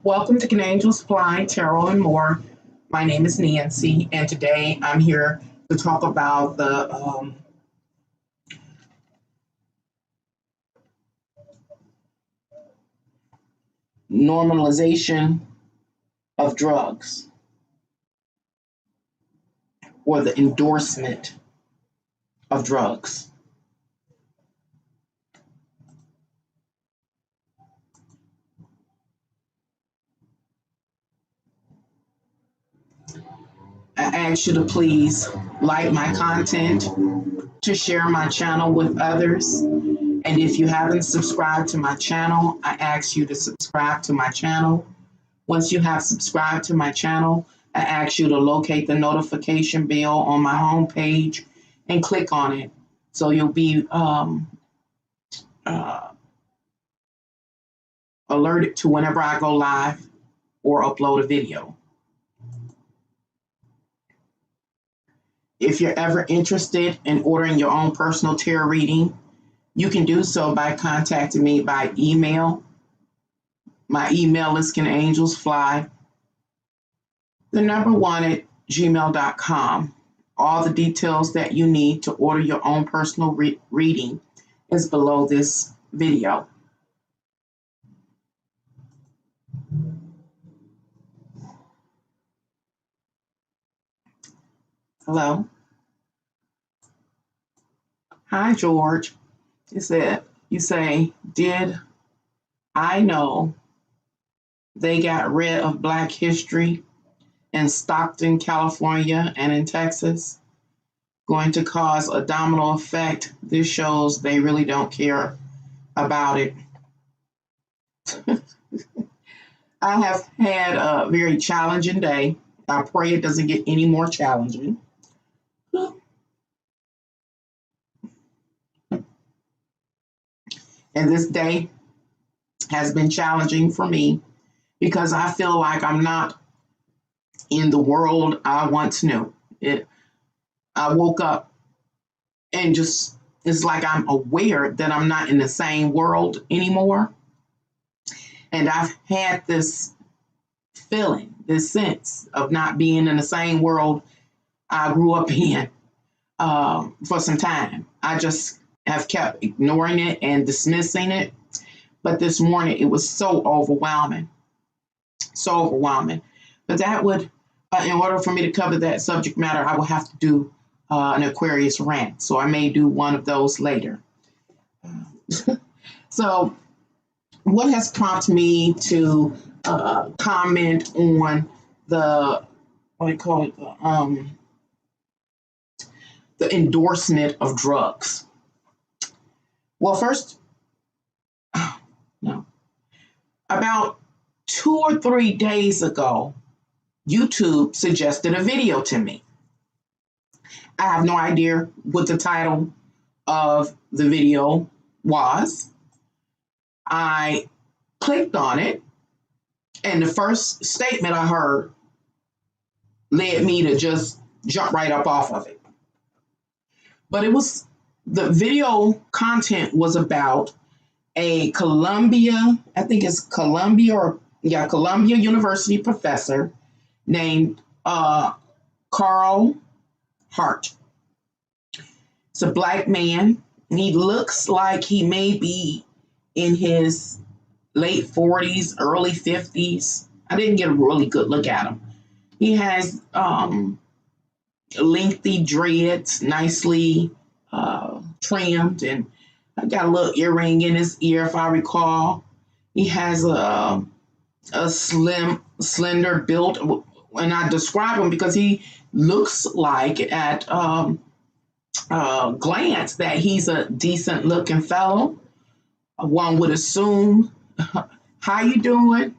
Welcome to Can Angels Fly, Tarot and More. My name is Nancy, and today I'm here to talk about the normalization of drugs, or the endorsement of drugs. I ask you to please like my content, to share my channel with others. And if you haven't subscribed to my channel, I ask you to subscribe to my channel. Once you have subscribed to my channel, I ask you to locate the notification bell on my homepage and click on it. So you'll be alerted to whenever I go live or upload a video. If you're ever interested in ordering your own personal tarot reading, you can do so by contacting me by email. My email is canangelsfly1@gmail.com. All the details that you need to order your own personal reading is below this video. Hello. Hi, George. You say, did I know they got rid of Black history in Stockton, California, and in Texas? Going to cause a domino effect. This shows they really don't care about it. I have had a very challenging day. I pray it doesn't get any more challenging. And this day has been challenging for me because I feel like I'm not in the world I once knew. I woke up and just, it's like I'm aware that I'm not in the same world anymore. And I've had this feeling, this sense of not being in the same world I grew up in for some time. I just have kept ignoring it and dismissing it. But this morning, it was so overwhelming. So overwhelming. But that would, in order for me to cover that subject matter, I will have to do an Aquarius rant. So I may do one of those later. So what has prompted me to comment on the, what do you call it, the endorsement of drugs? Well, first, about 2 or 3 days ago, YouTube suggested a video to me. I have no idea what the title of the video was. I clicked on it, and the first statement I heard led me to just jump right up off of it. But the video content was about a Columbia University professor named Carl Hart. It's a Black man. He looks like he may be in his late 40s, early 50s. I didn't get a really good look at him. He has lengthy dreads, nicely trimmed, and I got a little earring in his ear, if I recall. He has a slender build, and I describe him because he looks like at glance that he's a decent looking fellow. One would assume. How you doing?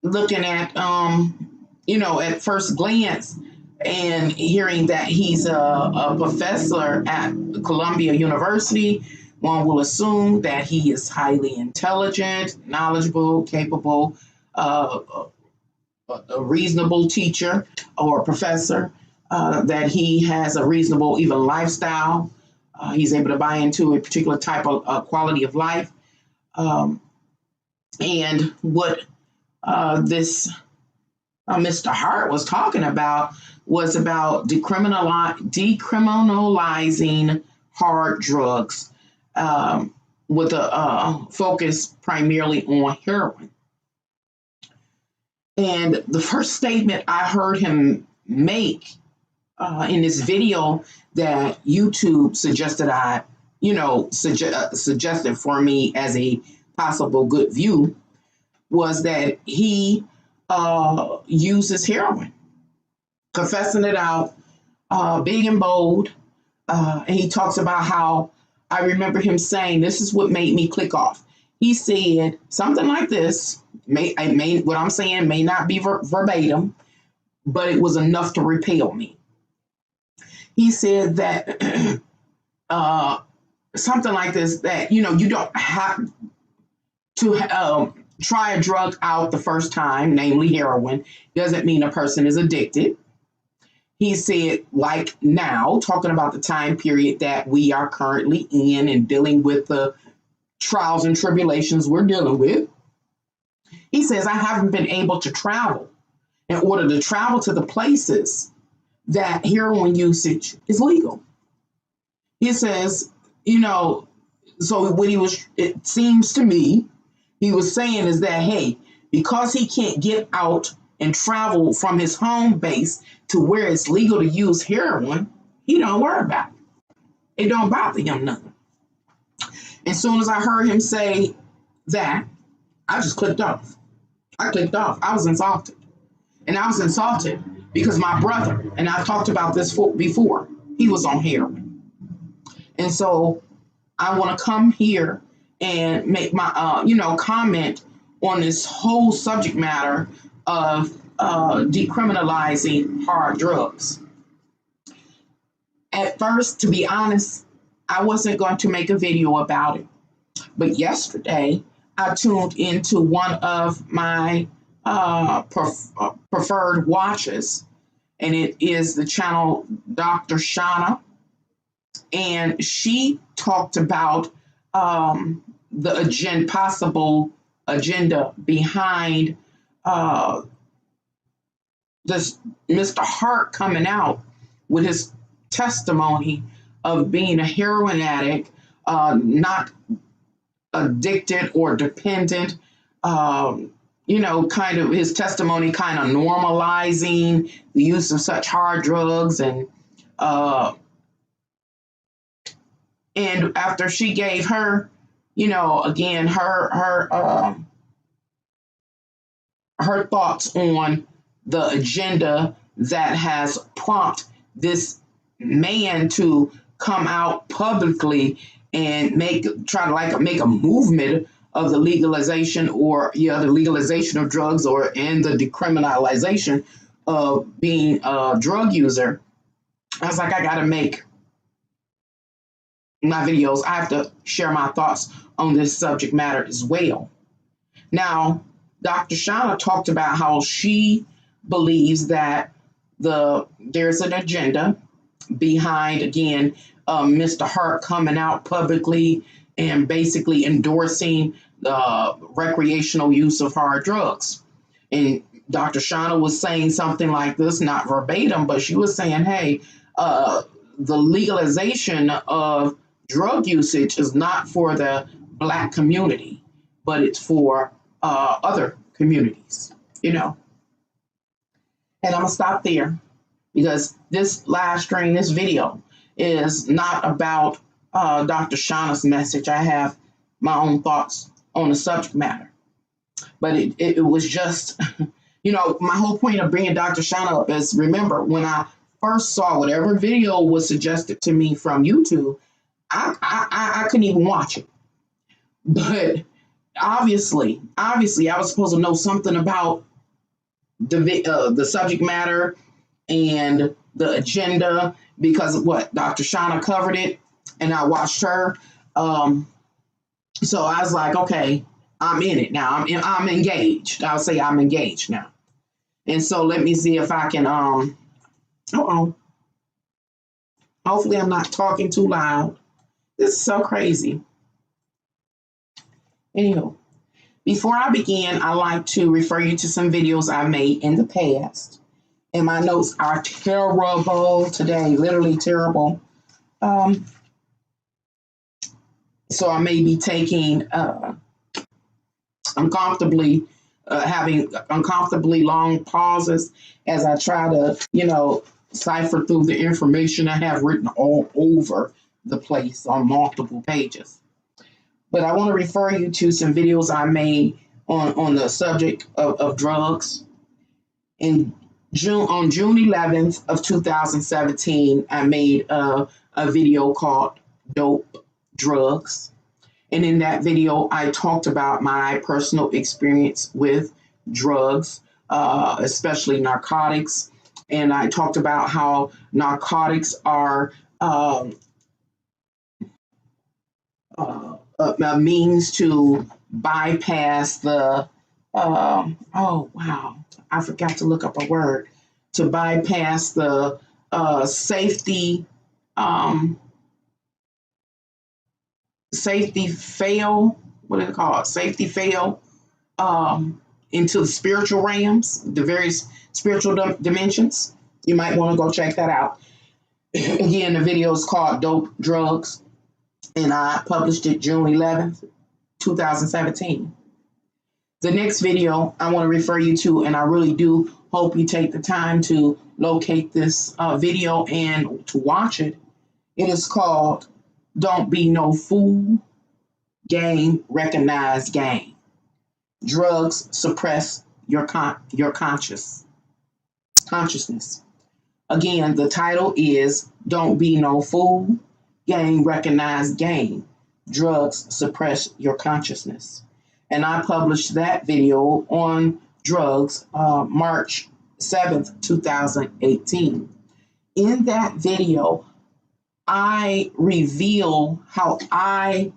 Looking at at first glance and hearing that he's a professor at Columbia University, one will assume that he is highly intelligent, knowledgeable, capable, a reasonable teacher or professor. that he has a reasonable, even lifestyle. He's able to buy into a particular type of quality of life. Um, and what this Mr. Hart was talking about was about decriminalizing hard drugs, with a focus primarily on heroin. And the first statement I heard him make in this video that YouTube suggested suggested for me as a possible good view was that he uses heroin, confessing it out, big and bold. And he talks about how I remember him saying, "This is what made me click off." He said something like this. What I'm saying may not be verbatim, but it was enough to repel me. He said that something like this, that you don't have to try a drug out the first time, namely heroin, doesn't mean a person is addicted. He said, like now, talking about the time period that we are currently in and dealing with the trials and tribulations we're dealing with. He says, I haven't been able to travel in order to travel to the places that heroin usage is legal. He says, so it seems to me, he was saying is that, hey, because he can't get out and travel from his home base to where it's legal to use heroin, he don't worry about it. It don't bother him nothing. As soon as I heard him say that, I just clicked off. I was insulted. And I was insulted because my brother, and I talked about this before, he was on heroin. And so I want to come here and make my, comment on this whole subject matter of decriminalizing hard drugs. At first, to be honest, I wasn't going to make a video about it. But yesterday, I tuned into one of my preferred watches, and it is the channel Dr. Shauna. And she talked about the possible agenda behind this Mr. Hart coming out with his testimony of being a heroin addict, not addicted or dependent, kind of his testimony kind of normalizing the use of such hard drugs. And after she gave her, again, her thoughts on the agenda that has prompted this man to come out publicly and try to make a movement of the legalization the legalization of drugs and the decriminalization of being a drug user. I was like, I got to make my videos. I have to share my thoughts on this subject matter as well. Now, Dr. Shauna talked about how she believes that there's an agenda behind, again, Mr. Hart coming out publicly and basically endorsing the recreational use of hard drugs. And Dr. Shauna was saying something like this, not verbatim, but she was saying, hey, the legalization of drug usage is not for the Black community, but it's for other communities, And I'm going to stop there because this live stream, this video, is not about Dr. Shauna's message. I have my own thoughts on the subject matter. But it was just, my whole point of bringing Dr. Shauna up is, remember, when I first saw whatever video was suggested to me from YouTube, I couldn't even watch it. But obviously, I was supposed to know something about the subject matter and the agenda because of what Dr. Shauna covered it, and I watched her. So I was like, okay, I'm in it now. I'm engaged. I'll say I'm engaged now. And so let me see if I can Uh-oh. Hopefully I'm not talking too loud. This is so crazy. Anywho, before I begin, I like to refer you to some videos I made in the past. And my notes are terrible today, literally terrible. Um, so I may be taking uncomfortably having uncomfortably long pauses as I try to, cipher through the information I have written all over the place on multiple pages. But I want to refer you to some videos I made on the subject of drugs. On June 11th of 2017, I made a video called Dope Drugs. And in that video, I talked about my personal experience with drugs, especially narcotics. And I talked about how narcotics are a means to bypass the, oh, wow, I forgot to look up a word, to bypass the safety, um, safety fail, what is it called? Safety fail into the spiritual realms, the various spiritual dimensions. You might want to go check that out. Again, the video is called Dope Drugs, and I published it June 11th, 2017. The next video I want to refer you to, and I really do hope you take the time to locate this video and to watch it. It is called Don't Be No Fool, Game Recognized Game. Drugs suppress your consciousness. Again, the title is Don't Be No Fool, Game Recognized Game. Drugs suppress your consciousness. And I published that video on drugs March 7th, 2018. In that video, I reveal how I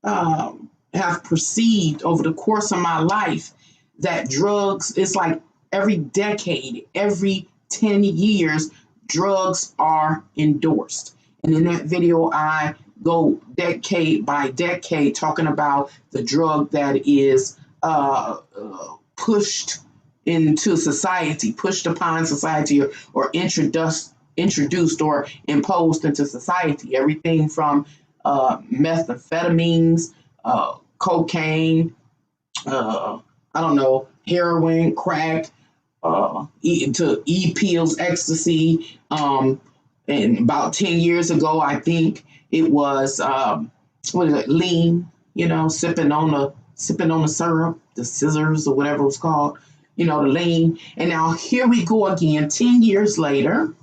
have perceived over the course of my life that drugs, it's like every decade, every 10 years, drugs are endorsed. And in that video, I go decade by decade talking about the drug that is pushed into society, pushed upon society, or introduced or imposed into society. Everything from methamphetamines, cocaine, I don't know, heroin, crack, to e-pills, ecstasy. And about 10 years ago, I think it was, lean, sipping on the syrup, the scissors or whatever it was called, the lean. And now here we go again, 10 years later.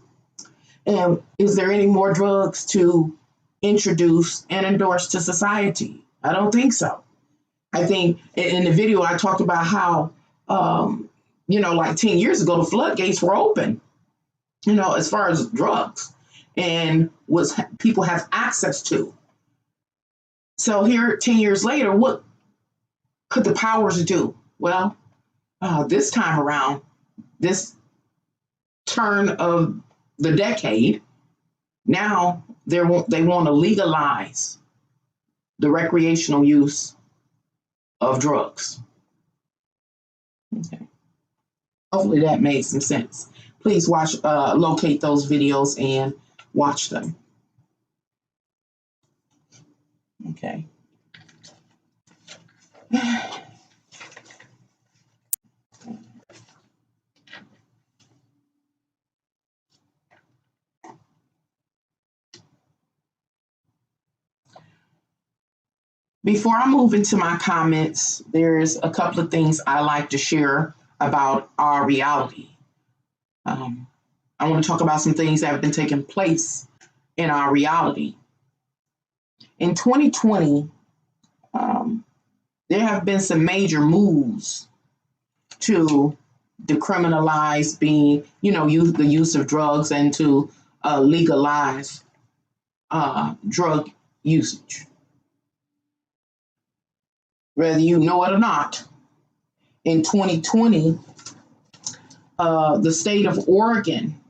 And is there any more drugs to introduce and endorse to society? I don't think so. I think in the video I talked about how, like 10 years ago, the floodgates were open, as far as drugs and what people have access to. So here, 10 years later, what could the powers do? Well, this time around, this turn of the decade, now they want to legalize the recreational use of drugs. Okay. Hopefully that made some sense. Please locate those videos and watch them. Okay. Before I move into my comments, there's a couple of things I like to share about our reality. I want to talk about some things that have been taking place in our reality. In 2020, there have been some major moves to decriminalize the use of drugs and to legalize drug usage. Whether you know it or not, in 2020, the state of Oregon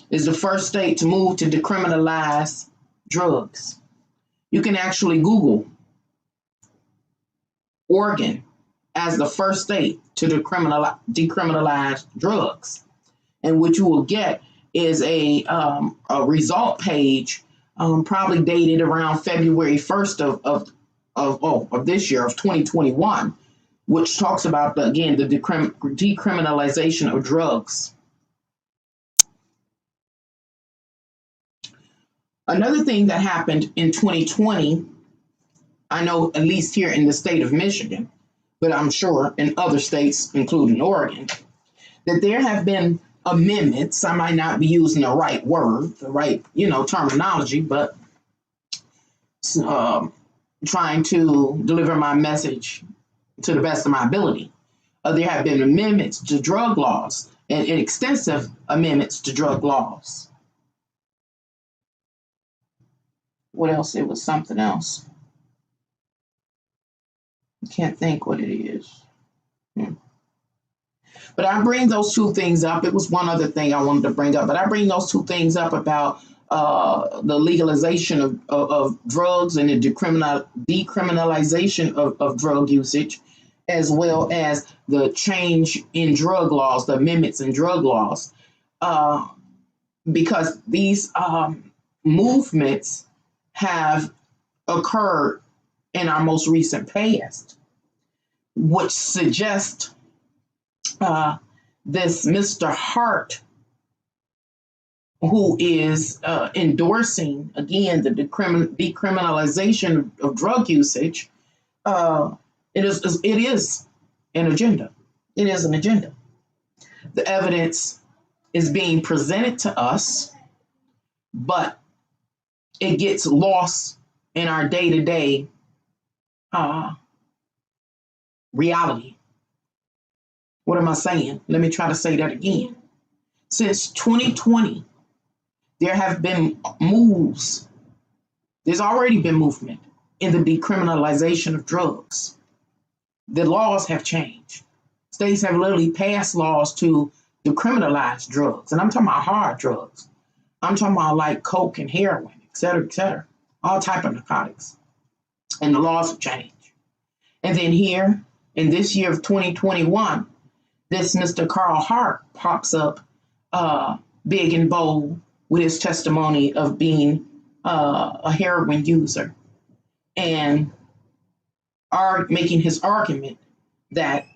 is the first state to move to decriminalize drugs. You can actually Google Oregon as the first state to decriminalize drugs. And what you will get is a result page, probably dated around February 1st of this year, of 2021, which talks about, the decriminalization of drugs. Another thing that happened in 2020, I know at least here in the state of Michigan, but I'm sure in other states, including Oregon, that there have been amendments. I might not be using the right word, the right, terminology, but trying to deliver my message to the best of my ability. There have been amendments to drug laws, and extensive amendments to drug laws. What else? It was something else. I can't think what it is. But I bring those two things up. It was one other thing I wanted to bring up, but I bring those two things up about the legalization of drugs and the decriminalization of drug usage, as well as the change in drug laws, the amendments in drug laws, because these movements have occurred in our most recent past, which suggest this Mr. Hart, who is endorsing, again, the decriminalization of drug usage, it is an agenda. It is an agenda. The evidence is being presented to us, but it gets lost in our day-to-day reality. What am I saying? Let me try to say that again. Since 2020, there have been moves. There's already been movement in the decriminalization of drugs. The laws have changed. States have literally passed laws to decriminalize drugs. And I'm talking about hard drugs. I'm talking about like coke and heroin, et cetera, all type of narcotics. And the laws have changed. And then here, in this year of 2021, this Mr. Carl Hart pops up big and bold with his testimony of being a heroin user and making his argument that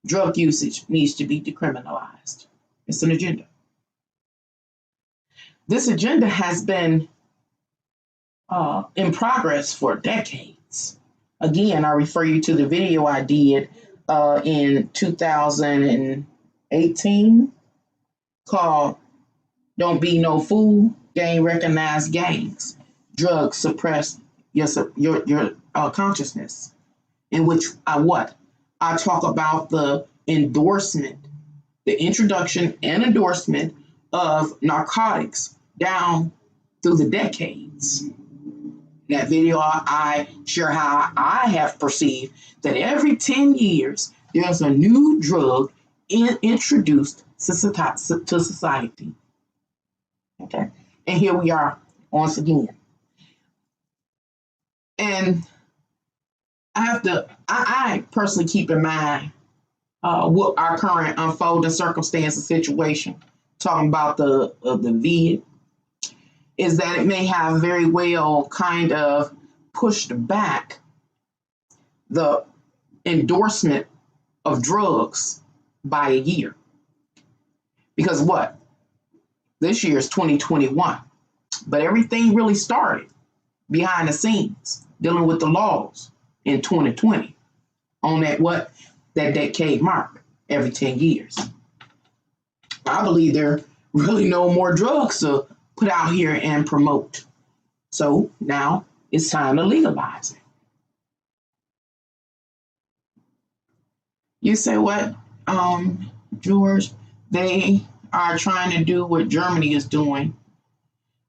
drug usage needs to be decriminalized. It's an agenda. This agenda has been in progress for decades. Again, I refer you to the video I did in 2018 called "Don't Be No Fool, Gang Recognized Gangs, Drugs Suppress Your Consciousness," in which I talk about the endorsement, the introduction and endorsement of narcotics down through the decades. In that video, I share how I have perceived that every 10 years, there's a new drug introduced to society. Okay. And here we are once again. And I personally keep in mind what our current unfolding circumstance and situation, talking about the vid, is that it may have very well kind of pushed back the endorsement of drugs by a year. Because this year is 2021, but everything really started behind the scenes dealing with the laws in 2020 on that decade mark every 10 years. I believe there are really no more drugs to put out here and promote. So now it's time to legalize it. You say what, George? They are trying to do what Germany is doing.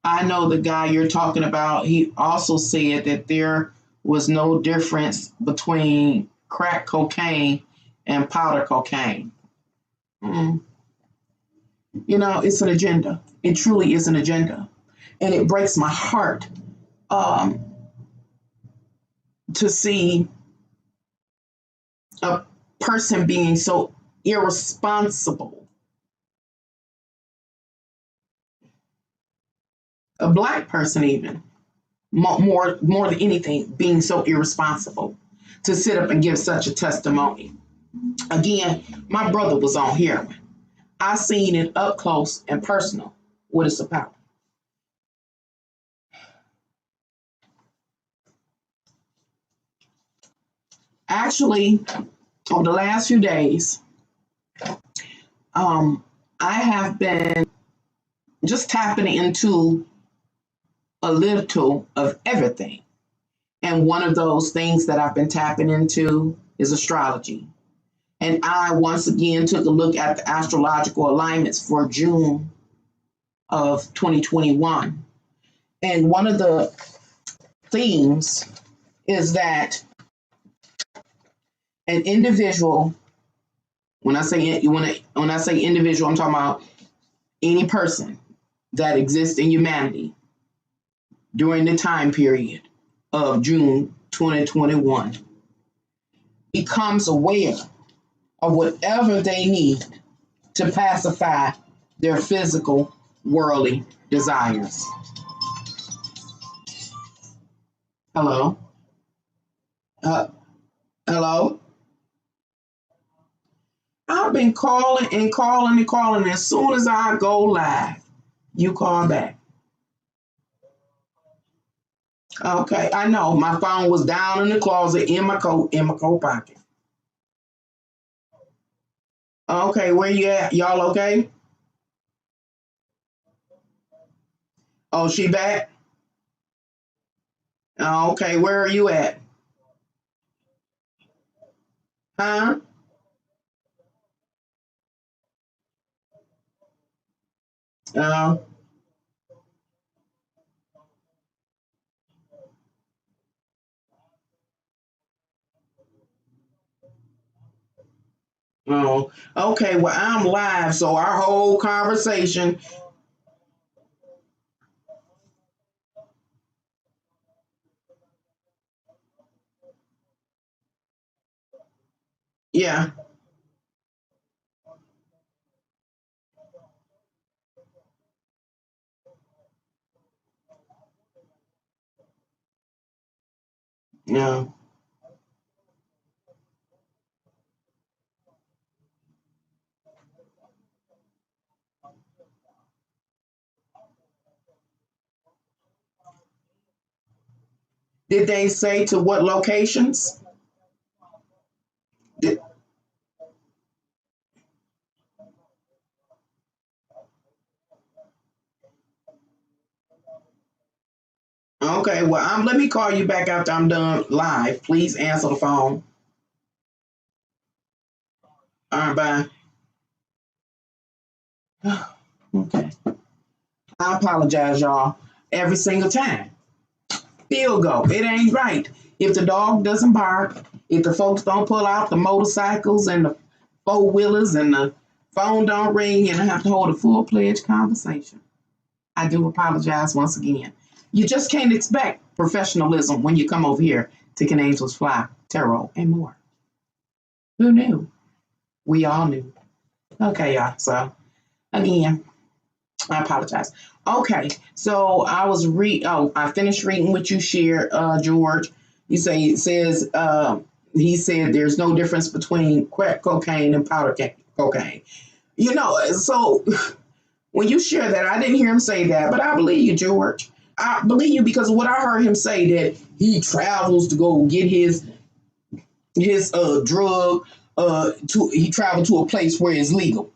I know the guy you're talking about. He also said that there was no difference between crack cocaine and powder cocaine. It's an agenda. It truly is an agenda. And it breaks my heart um, to see a person being so irresponsible, a black person even, more than anything, being so irresponsible to sit up and give such a testimony. Again, my brother was on heroin. I seen it up close and personal what it's about. Actually, over the last few days, I have been just tapping into a little of everything. And one of those things that I've been tapping into is astrology. And I once again took a look at the astrological alignments for June of 2021. And one of the themes is that an individual, when I say individual, I'm talking about any person that exists in humanity during the time period of June 2021 becomes aware of whatever they need to pacify their physical, worldly desires. Hello? Hello? I've been calling and calling and calling. As soon as I go live, you call back. Okay, I know. My phone was down in the closet in my coat pocket. Okay, where you at? Y'all okay? Oh, she back? Okay, where are you at? Huh? Uh, oh, okay. Well, I'm live, so our whole conversation, yeah, yeah. Did they say to what locations? Did, okay, well, let me call you back after I'm done live. Please answer the phone. All right, bye. Okay. I apologize, y'all. Every single time. Still go. It ain't right. If the dog doesn't bark, if the folks don't pull out the motorcycles and the four wheelers and the phone don't ring and I have to hold a full pledged conversation. I do apologize once again. You just can't expect professionalism when you come over here to Can Angels Fly, Tarot, and more. Who knew? We all knew. Okay, y'all. So again, I apologize. Okay, so I finished reading what you shared, George. You say it says he said there's no difference between crack cocaine and powder cocaine. So when you share that, I didn't hear him say that, but I believe you, George. I believe you because what I heard him say that he travels to go get his drug he traveled to a place where it's legal.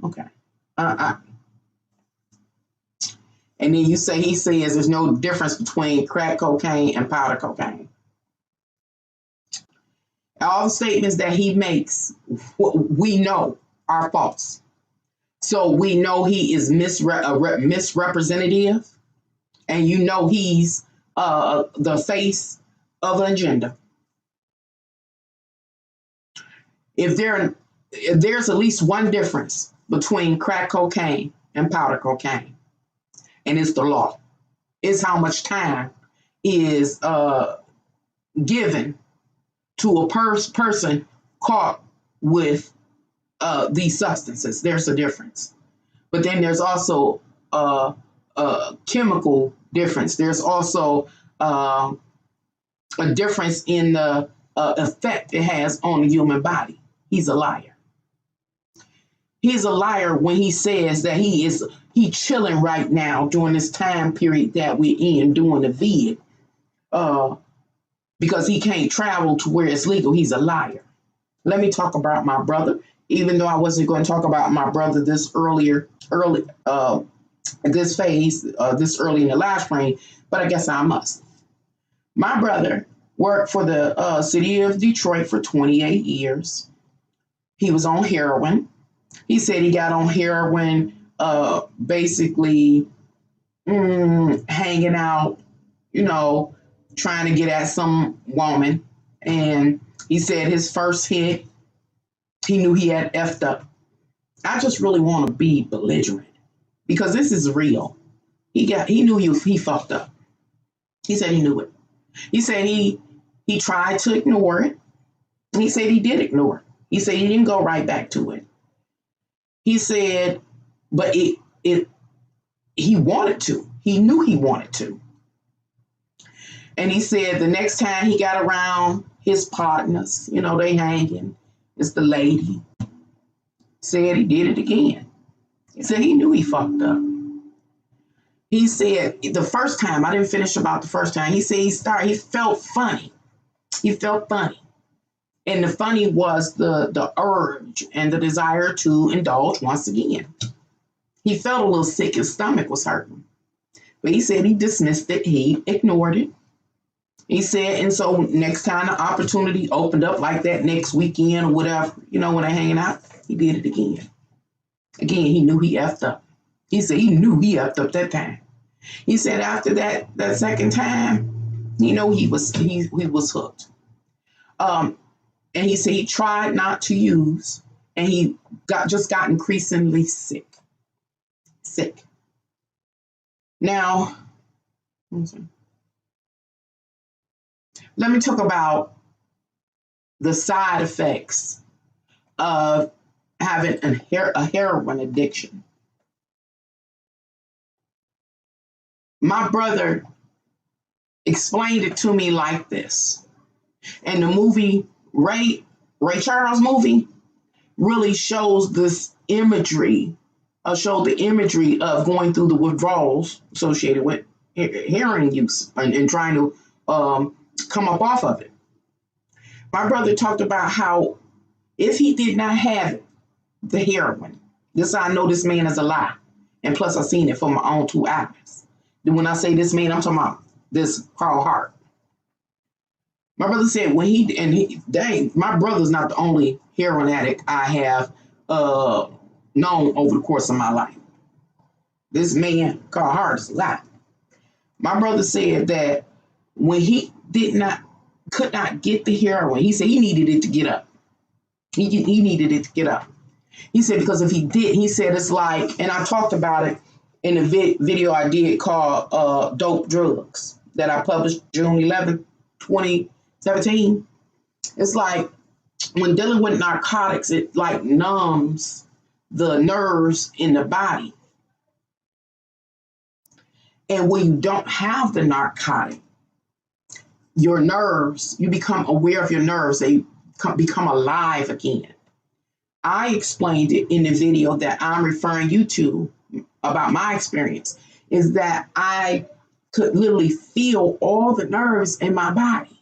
Okay. I, and then you say he says there's no difference between crack cocaine and powder cocaine. All the statements that he makes, we know are false. So we know he is misrepresentative, and he's the face of an agenda. If there there's at least one difference between crack cocaine and powder cocaine, and it's the law. It's how much time is given to a person caught with these substances. There's a difference. But then there's also a chemical difference. There's also a difference in the effect it has on the human body. He's a liar. He's a liar when he says that he chilling right now during this time period that we're in doing the vid because he can't travel to where it's legal. He's a liar. Let me talk about my brother, even though I wasn't going to talk about my brother this early this phase, this early in the live stream, but I guess I must. My brother worked for the city of Detroit for 28 years. He was on heroin. He said he got on heroin basically hanging out, trying to get at some woman. And he said his first hit, he knew he had effed up. I just really want to be belligerent because this is real. He knew he fucked up. He said he knew it. He said he tried to ignore it. He said he did ignore it. He said he didn't go right back to it. He said, but he wanted to. He knew he wanted to. And he said the next time he got around his partners, they hanging, it's the lady, said he did it again. He said he knew he fucked up. He said the first time, I didn't finish about the first time, he said he felt funny. He felt funny. And the funny was the urge and the desire to indulge once again. He felt a little sick, his stomach was hurting. But he said he dismissed it, he ignored it. He said, and so next time the opportunity opened up like that next weekend or whatever, when they're hanging out, he did it again. Again, he knew he effed up. He said he knew he effed up that time. He said after that second time, he was hooked. And he said he tried not to use, and he just got increasingly sick. Now, let me talk about the side effects of having a heroin addiction. My brother explained it to me like this. And the movie, Ray Charles movie, really shows this imagery, showed the imagery of going through the withdrawals associated with heroin use and trying to come up off of it. My brother talked about how if he did not have the heroin, I know this man is a lie. And plus I've seen it for my own 2 eyes. Then when I say this man, I'm talking about this Carl Hart. My brother said my brother's not the only heroin addict I have known over the course of my life. This man, Carl Hart, is a lie. My brother said that when he could not get the heroin, he said he needed it to get up. He needed it to get up. He said because if he did, he said it's like, and I talked about it in a video I did called Dope Drugs that I published June 11th, 2017. It's like when dealing with narcotics, it like numbs the nerves in the body. And when you don't have the narcotic, your nerves, you become aware of your nerves. They become alive again. I explained it in the video that I'm referring you to about my experience, is that I could literally feel all the nerves in my body.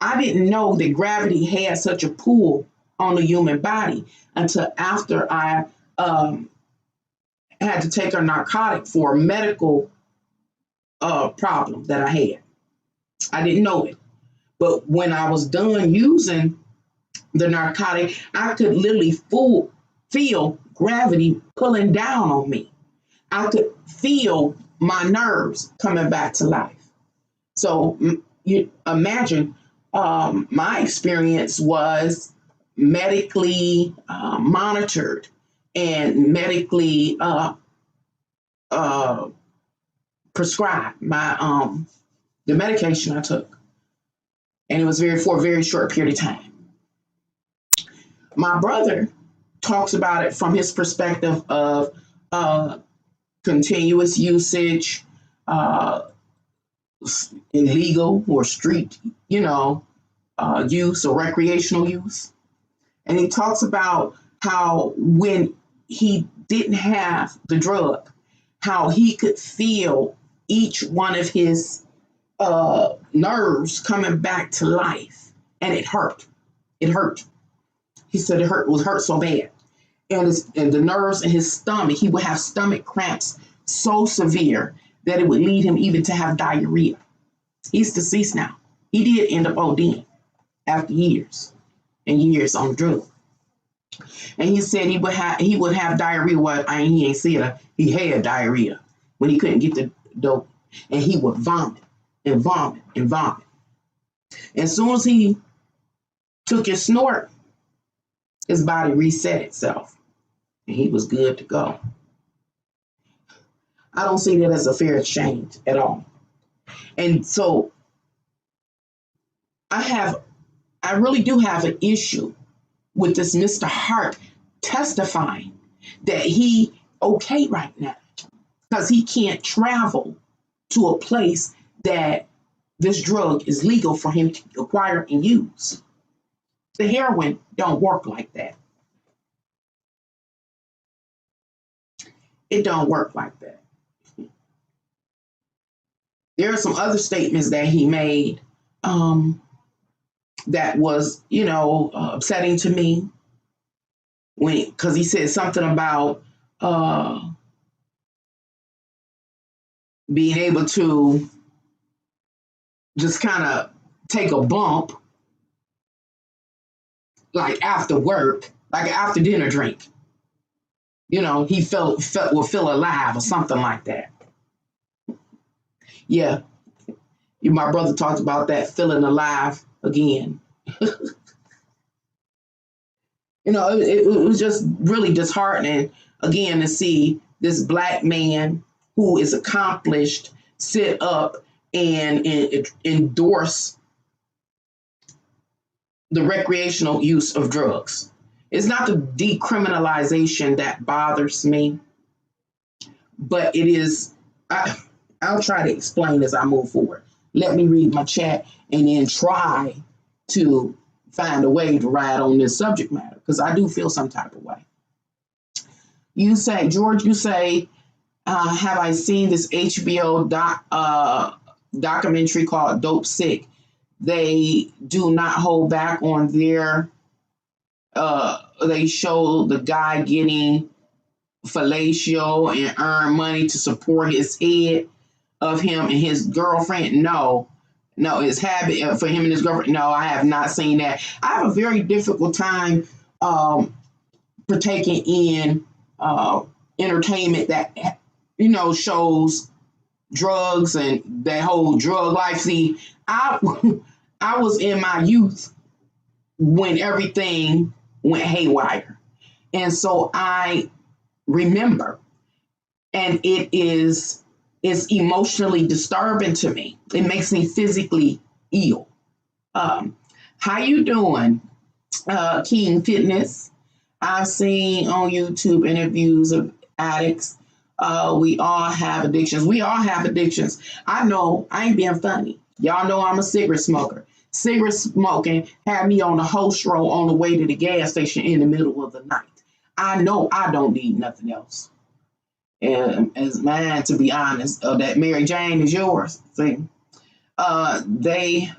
I didn't know that gravity had such a pull on the human body until after I had to take a narcotic for a medical problem that I had. I didn't know it. But when I was done using the narcotic, I could literally feel gravity pulling down on me. I could feel my nerves coming back to life. So you imagine my experience was medically monitored and medically uh, prescribed my the medication I took, and it was for a very short period of time. My brother talks about it from his perspective of uh, continuous usage, uh, illegal or street, use or recreational use. And he talks about how when he didn't have the drug, how he could feel each one of his nerves coming back to life, and it hurt. It hurt. He said it was hurt so bad, and the nerves in his stomach. He would have stomach cramps so severe that it would lead him even to have diarrhea. He's deceased now. He did end up ODing after years and years on drug. And he said he would have diarrhea. Well, he ain't see it. He had diarrhea when he couldn't get the dope, and he would vomit and vomit and vomit. As soon as he took his snort, his body reset itself, and he was good to go. I don't see that as a fair exchange at all. And so I really do have an issue with this Mr. Hart testifying that he okay right now because he can't travel to a place that this drug is legal for him to acquire and use. The heroin don't work like that. It don't work like that. There are some other statements that he made that was, upsetting to me because he said something about being able to just kind of take a bump like after work, like after dinner drink. He will feel alive or something like that. Yeah, my brother talked about that feeling alive again. It was just really disheartening again to see this black man who is accomplished sit up and endorse the recreational use of drugs. It's not the decriminalization that bothers me, but it is. I'll try to explain as I move forward. Let me read my chat and then try to find a way to ride on this subject matter because I do feel some type of way. You say, George, have I seen this HBO documentary called Dope Sick? They do not hold back on their, they show the guy getting fellatio and earn money to support his head of him and his girlfriend. No, his habit for him and his girlfriend. No, I have not seen that. I have a very difficult time partaking in entertainment that shows drugs and that whole drug life. See, I was in my youth when everything went haywire, and so I remember, and it's emotionally disturbing to me. It makes me physically ill. How you doing, King Fitness? I've seen on YouTube interviews of addicts. We all have addictions. We all have addictions. I know, I ain't being funny. Y'all know I'm a cigarette smoker. Cigarette smoking had me on the host row on the way to the gas station in the middle of the night. I know I don't need nothing else. And as man, to be honest, that Mary Jane is yours. See, they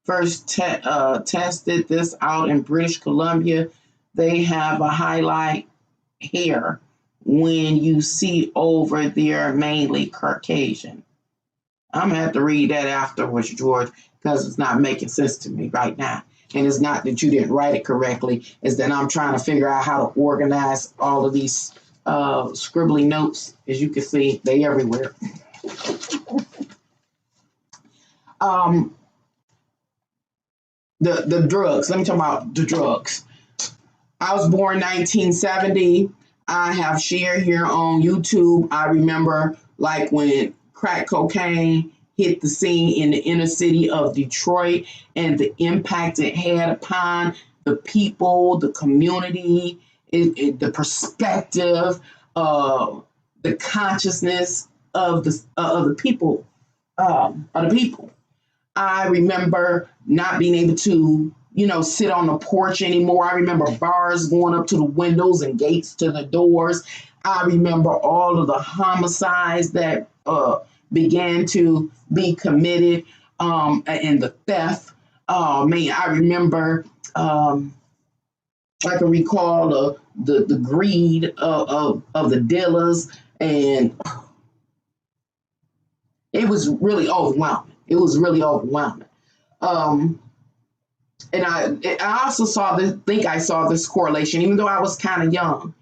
first tested this out in British Columbia. They have a highlight hair when you see over there, mainly Caucasian. I'm gonna have to read that afterwards, George, because it's not making sense to me right now. And it's not that you didn't write it correctly, it's that I'm trying to figure out how to organize all of these scribbly notes. As you can see, they everywhere. The drugs. Let me talk about the drugs. I was born 1970. I have shared here on YouTube. I remember like when crack cocaine hit the scene in the inner city of Detroit and the impact it had upon the people, the community, the perspective, the consciousness of the people, of the people. I remember not being able to, sit on the porch anymore. I remember bars going up to the windows and gates to the doors. I remember all of the homicides that began to be committed, and the theft. Oh man, I remember. I can recall the greed of the dealers, and it was really overwhelming. It was really overwhelming. Um, and I also think I saw this correlation, even though I was kind of young.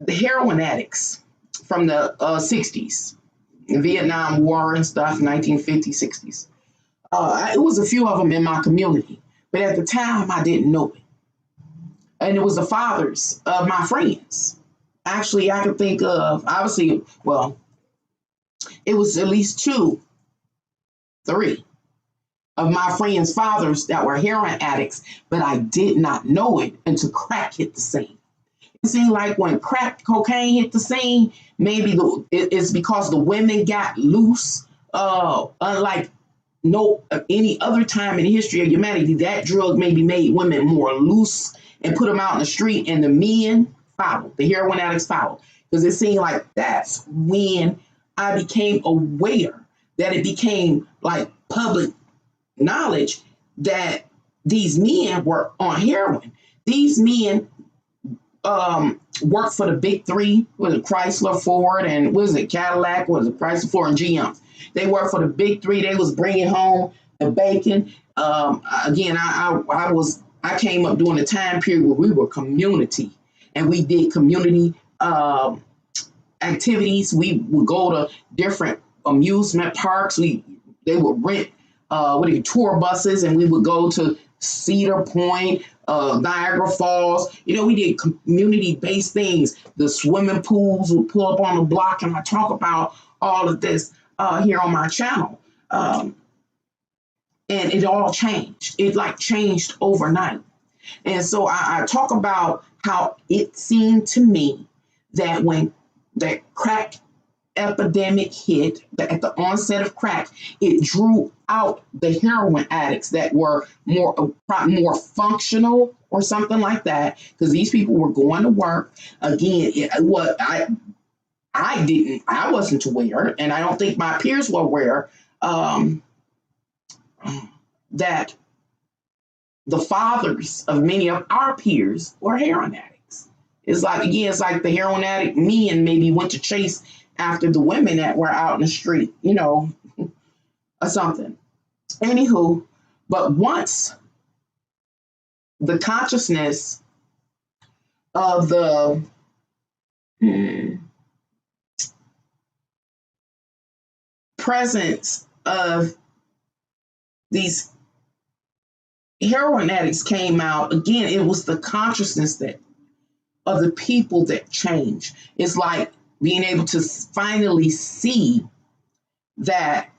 The heroin addicts from the 60s, the Vietnam War and stuff, 1950s, 60s. It was a few of them in my community, but at the time I didn't know it. And it was the fathers of my friends. Actually, I could think of, obviously, well, it was at least two, three of my friends' fathers that were heroin addicts, but I did not know it until crack hit the scene. It seemed like when crack cocaine hit the scene, maybe it's because the women got loose, unlike no any other time in the history of humanity. That drug maybe made women more loose and put them out in the street, and the men followed. The heroin addicts followed, because it seemed like that's when I became aware that it became like public knowledge that these men were on heroin. These men worked for the big three, was it Chrysler, Ford, and was it Cadillac, was it Chrysler, Ford, and GM. They worked for the big three. They was bringing home the bacon. Again, I came up during the time period where we were community, and we did community activities. We would go to different amusement parks. They would rent tour buses, and we would go to Cedar Point, Niagara Falls. We did community-based things. The swimming pools would pull up on the block, and I talk about all of this here on my channel. And it all changed. It like changed overnight. And so I talk about how it seemed to me that when that crack epidemic hit, at the onset of crack, it drew out the heroin addicts that were more functional or something like that, because these people were going to work. Again, I wasn't aware, and I don't think my peers were aware, that the fathers of many of our peers were heroin addicts. It's like the heroin addict men maybe went to chase after the women that were out in the street, or something. Anywho, but once the consciousness of the presence of these heroin addicts came out, again, it was the consciousness of the people that changed. It's like being able to finally see that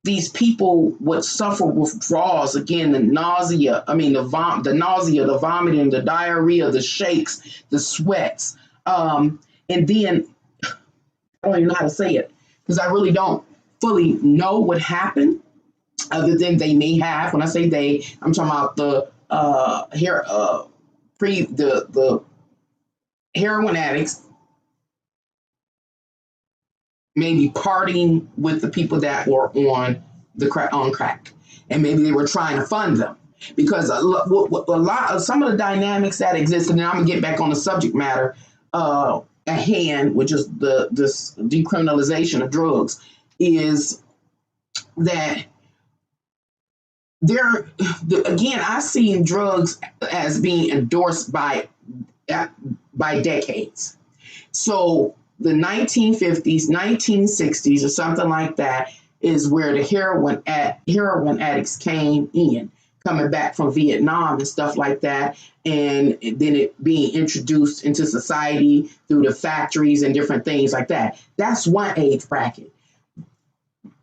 these people would suffer withdrawals, again, the nausea, the nausea, the vomiting, the diarrhea, the shakes, the sweats. And then, I don't even know how to say it, because I really don't fully know what happened, other than they may have. When I say they, I'm talking about the heroin addicts maybe partying with the people that were on crack, and maybe they were trying to fund them, because a lot of some of the dynamics that existed, and I'm gonna get back on the subject matter at hand, which is this decriminalization of drugs, is that again, I see drugs as being endorsed by decades. So the 1950s, 1960s, or something like that is where the heroin addicts come coming back from Vietnam and stuff like that, and then it being introduced into society through the factories and different things like that. That's one age bracket.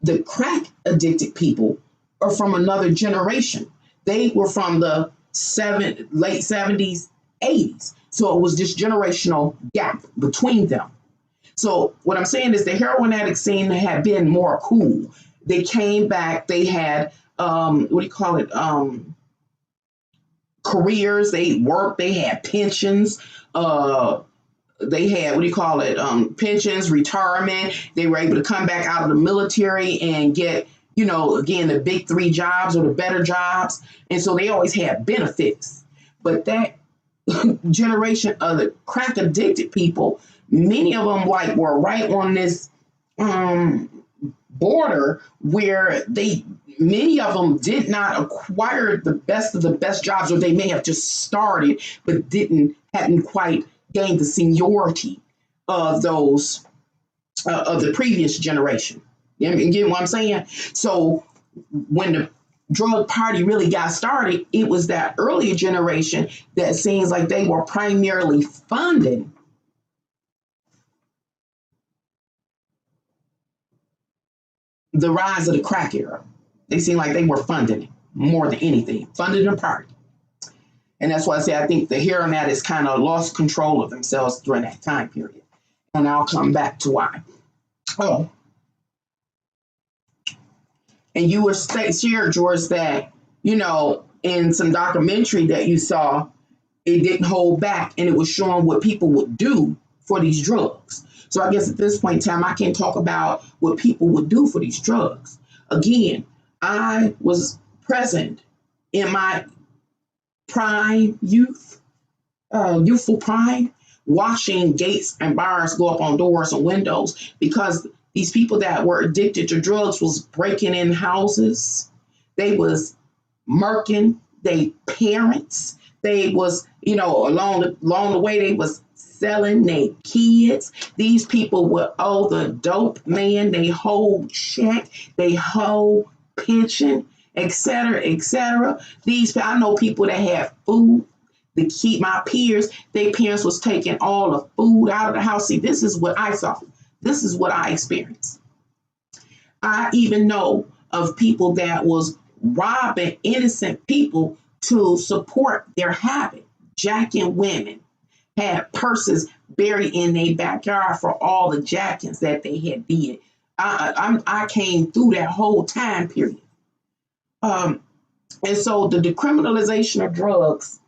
The crack addicted people are from another generation. They were from the late 70s, 80s. So it was this generational gap between them. So what I'm saying is the heroin addict scene had been more cool. They came back, they had careers, they worked, they had pensions, they had pensions, retirement. They were able to come back out of the military and get, again, the big three jobs or the better jobs. And so they always had benefits. But that generation of the crack addicted people, many of them were right on this border where many of them did not acquire the best of the best jobs, or they may have just started but hadn't quite gained the seniority of those of the previous generation. You get what I'm saying? So when the drug party really got started, it was that earlier generation that seems like they were primarily funding the rise of the crack era. They seem like they were funding it more than anything, funding the party. And that's why I say I think the heroin addicts kind of lost control of themselves during that time period. And I'll come back to why. Oh. And you were shared, George, that, in some documentary that you saw, it didn't hold back and it was showing what people would do for these drugs. So I guess at this point in time, I can talk about what people would do for these drugs. Again, I was present in my prime youthful prime, watching gates and bars go up on doors and windows because these people that were addicted to drugs was breaking in houses. They was murking their parents. They was, along the way, they was selling their kids. These people would owe the dope man they whole check, they whole pension, etc., etc. I know people that had food to keep. My peers, their parents was taking all the food out of the house. See, this is what I saw. This is what I experienced. I even know of people that was robbing innocent people to support their habit, jacking women, had purses buried in their backyard for all the jackings that they had did. I came through that whole time period. And so the decriminalization of drugs,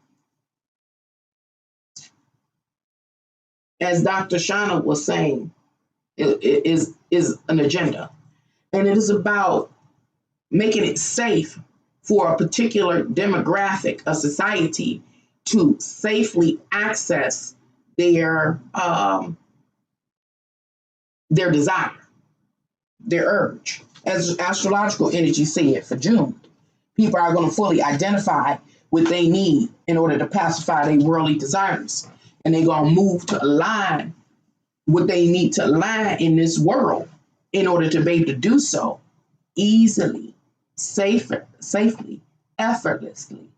as Dr. Shauna was saying, is an agenda. And it is about making it safe for a particular demographic of society to safely access their desire, their urge. As astrological energy said for June, people are going to fully identify what they need in order to pacify their worldly desires. And they're going to move to align what they need to align in this world in order to be able to do so easily, safely, effortlessly.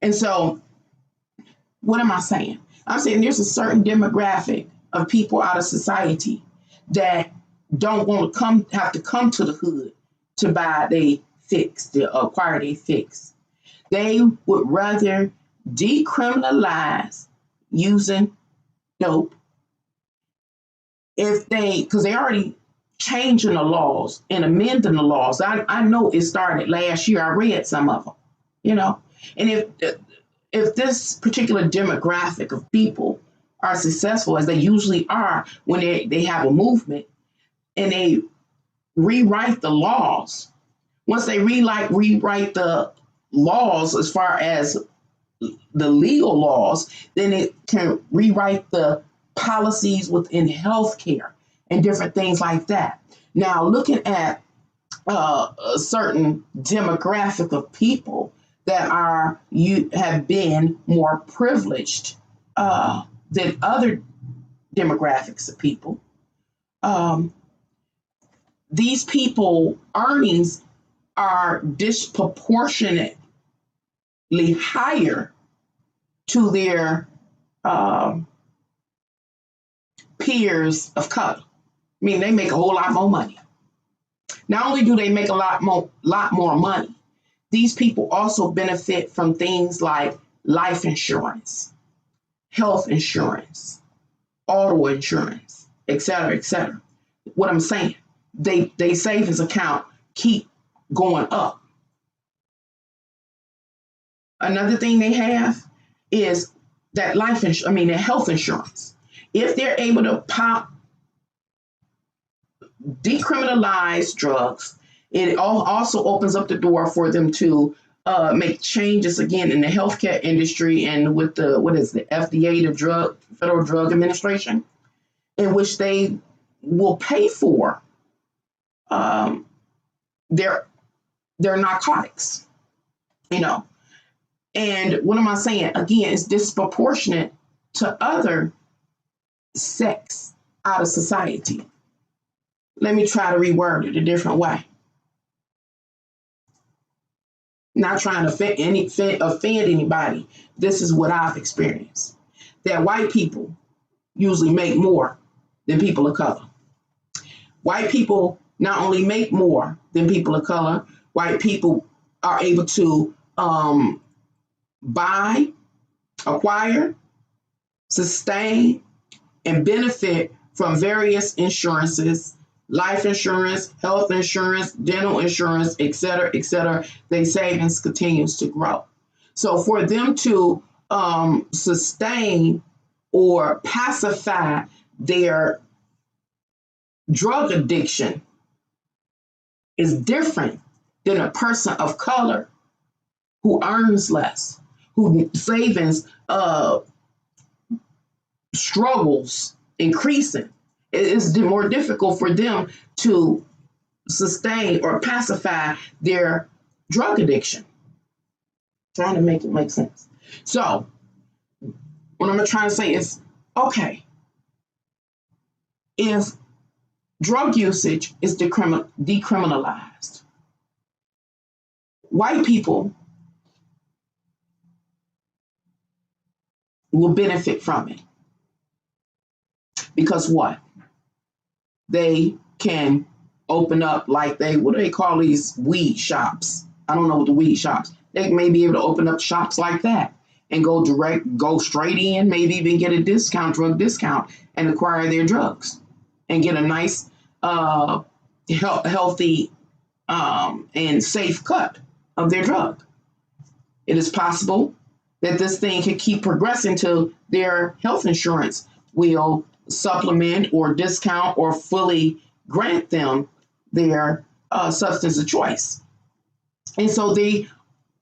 And so, what am I saying? I'm saying there's a certain demographic of people out of society that don't want to have to come to the hood to buy their fix, to acquire their fix. They would rather decriminalize using dope because they already changing the laws and amending the laws. I know it started last year. I read some of them, and if this particular demographic of people are successful, as they usually are when they have a movement, and they rewrite the laws. Once they rewrite the laws as far as the legal laws, then it can rewrite the policies within healthcare and different things like that. Now, looking at a certain demographic of people that have been more privileged than other demographics of people, these people earnings are disproportionate higher to their peers of color. I mean, they make a whole lot more money. Not only do they make a lot more money, these people also benefit from things like life insurance, health insurance, auto insurance, et cetera, et cetera. What I'm saying, they savings account keep going up. Another thing they have is that the health insurance. If they're able to decriminalize drugs, it also opens up the door for them to make changes again in the healthcare industry and with the FDA, the Federal Drug Administration, in which they will pay for their narcotics, And what am I saying? Again, it's disproportionate to other sects out of society. Let me try to reword it a different way. Not trying to offend anybody. This is what I've experienced. That white people usually make more than people of color. White people not only make more than people of color, white people are able to buy, acquire, sustain, and benefit from various insurances, life insurance, health insurance, dental insurance, et cetera, et cetera. Their savings continues to grow. So for them to sustain or pacify their drug addiction is different than a person of color who earns less, who savings struggles increasing. It is more difficult for them to sustain or pacify their drug addiction. Trying to make it make sense. So what I'm trying to say is, okay, if drug usage is decriminalized, white people will benefit from it. Because what? They can open up what do they call these weed shops? I don't know what the weed shops. They may be able to open up shops like that and go straight in, maybe even get a drug discount and acquire their drugs and get a nice, healthy, and safe cut of their drug. It is possible that this thing can keep progressing till their health insurance will supplement or discount or fully grant them their substance of choice. And so they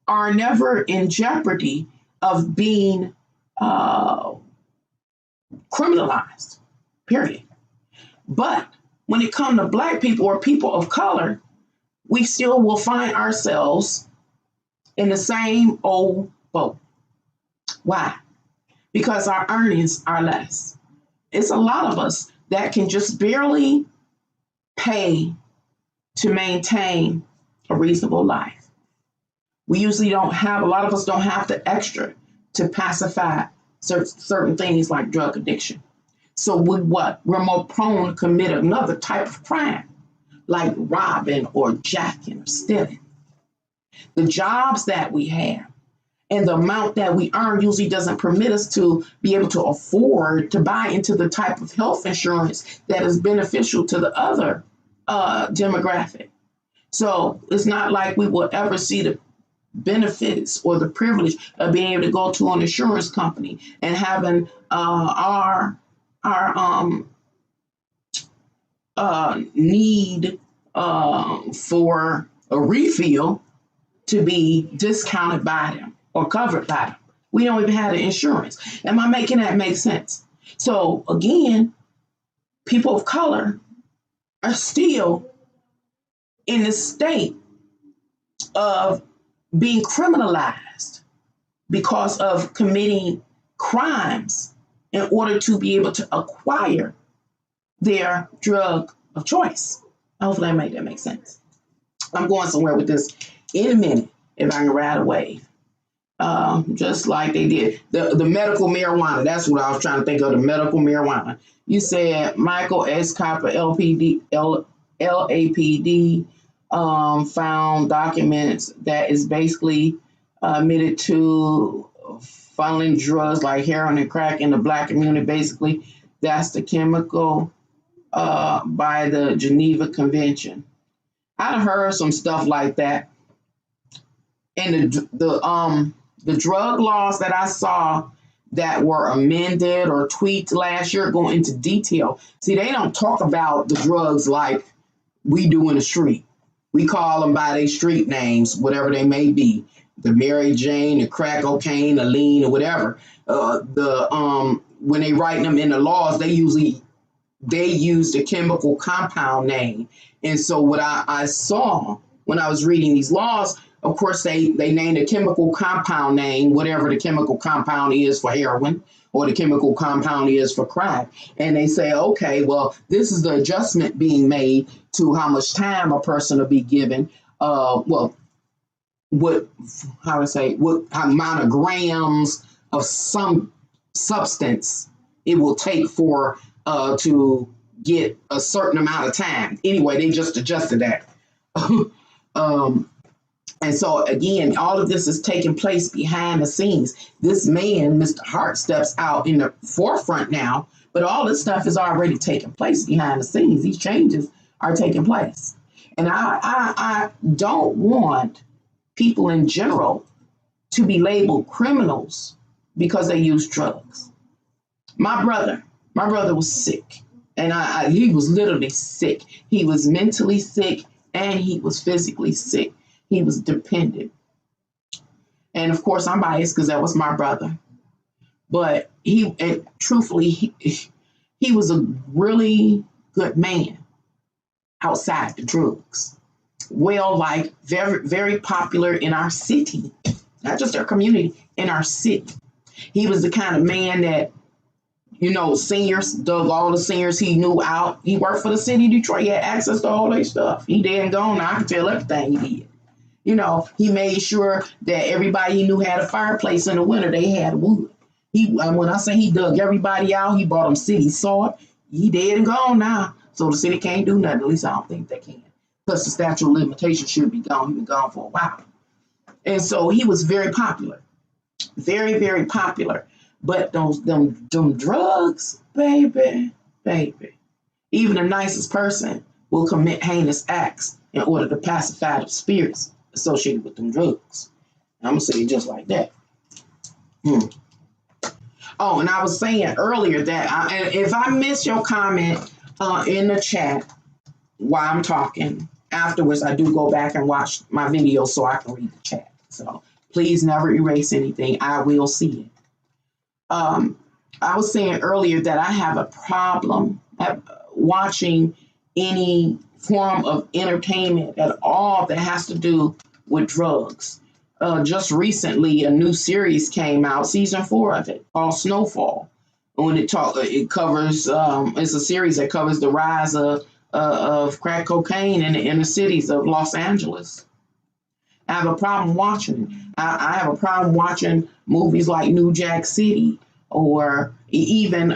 are never in jeopardy of being criminalized, period. But when it comes to Black people or people of color, we still will find ourselves in the same old boat. Why? Because our earnings are less. It's a lot of us that can just barely pay to maintain a reasonable life. We usually a lot of us don't have the extra to pacify certain things like drug addiction. So we're more prone to commit another type of crime, like robbing or jacking or stealing. The jobs that we have and the amount that we earn usually doesn't permit us to be able to afford to buy into the type of health insurance that is beneficial to the other demographic. So it's not like we will ever see the benefits or the privilege of being able to go to an insurance company and having our need for a refill to be discounted by them or covered by them. We don't even have the insurance. Am I making that make sense? So again, people of color are still in the state of being criminalized because of committing crimes in order to be able to acquire their drug of choice. Hopefully I made that make sense. I'm going somewhere with this in a minute if I can ride a wave. just like they did the medical marijuana. That's what I was trying to think of, the medical marijuana. You said Michael S. Copper, LAPD, found documents that is basically admitted to funneling drugs like heroin and crack in the black community. Basically, that's the chemical by the Geneva Convention. I've heard some stuff like that. And the drug laws that I saw that were amended or tweaked last year go into detail. See, they don't talk about the drugs like we do in the street. We call them by their street names, whatever they may be. The Mary Jane, the crack cocaine, the lean, or whatever. When they write them in the laws, they use the chemical compound name. And so what I saw when I was reading these laws, of course, they named a chemical compound name, whatever the chemical compound is for heroin or the chemical compound is for crack. And they say, okay, well, this is the adjustment being made to how much time a person will be given. What amount of grams of some substance it will take for to get a certain amount of time. Anyway, they just adjusted that. And so, again, all of this is taking place behind the scenes. This man, Mr. Hart, steps out in the forefront now, but all this stuff is already taking place behind the scenes. These changes are taking place. And I don't want people in general to be labeled criminals because they use drugs. My brother was sick, and he was literally sick. He was mentally sick, and he was physically sick. He was dependent. And of course, I'm biased because that was my brother. But truthfully, he was a really good man outside the drugs. Well, like very, very popular in our city, not just our community, in our city. He was the kind of man that, seniors, dug all the seniors he knew out. He worked for the city of Detroit. He had access to all their stuff. He dead and gone. Now I can tell everything he did. He made sure that everybody he knew had a fireplace in the winter. They had wood. When I say he dug everybody out, he bought them city salt. He dead and gone now. So the city can't do nothing. At least I don't think they can. Plus the statute of limitations should be gone. He's been gone for a while. And so he was very popular. Very, very popular. But them drugs, baby. Even the nicest person will commit heinous acts in order to pacify the spirits associated with them drugs. I'm going to say it just like that. Oh, and I was saying earlier that if I miss your comment in the chat while I'm talking, afterwards I do go back and watch my video so I can read the chat. So please never erase anything. I will see it. I was saying earlier that I have a problem watching any form of entertainment at all that has to do with drugs. Just recently, a new series came out, season 4 of it, called Snowfall. When it covers, it's a series that covers the rise of crack cocaine in the inner cities of Los Angeles. I have a problem watching it. I have a problem watching movies like New Jack City or even,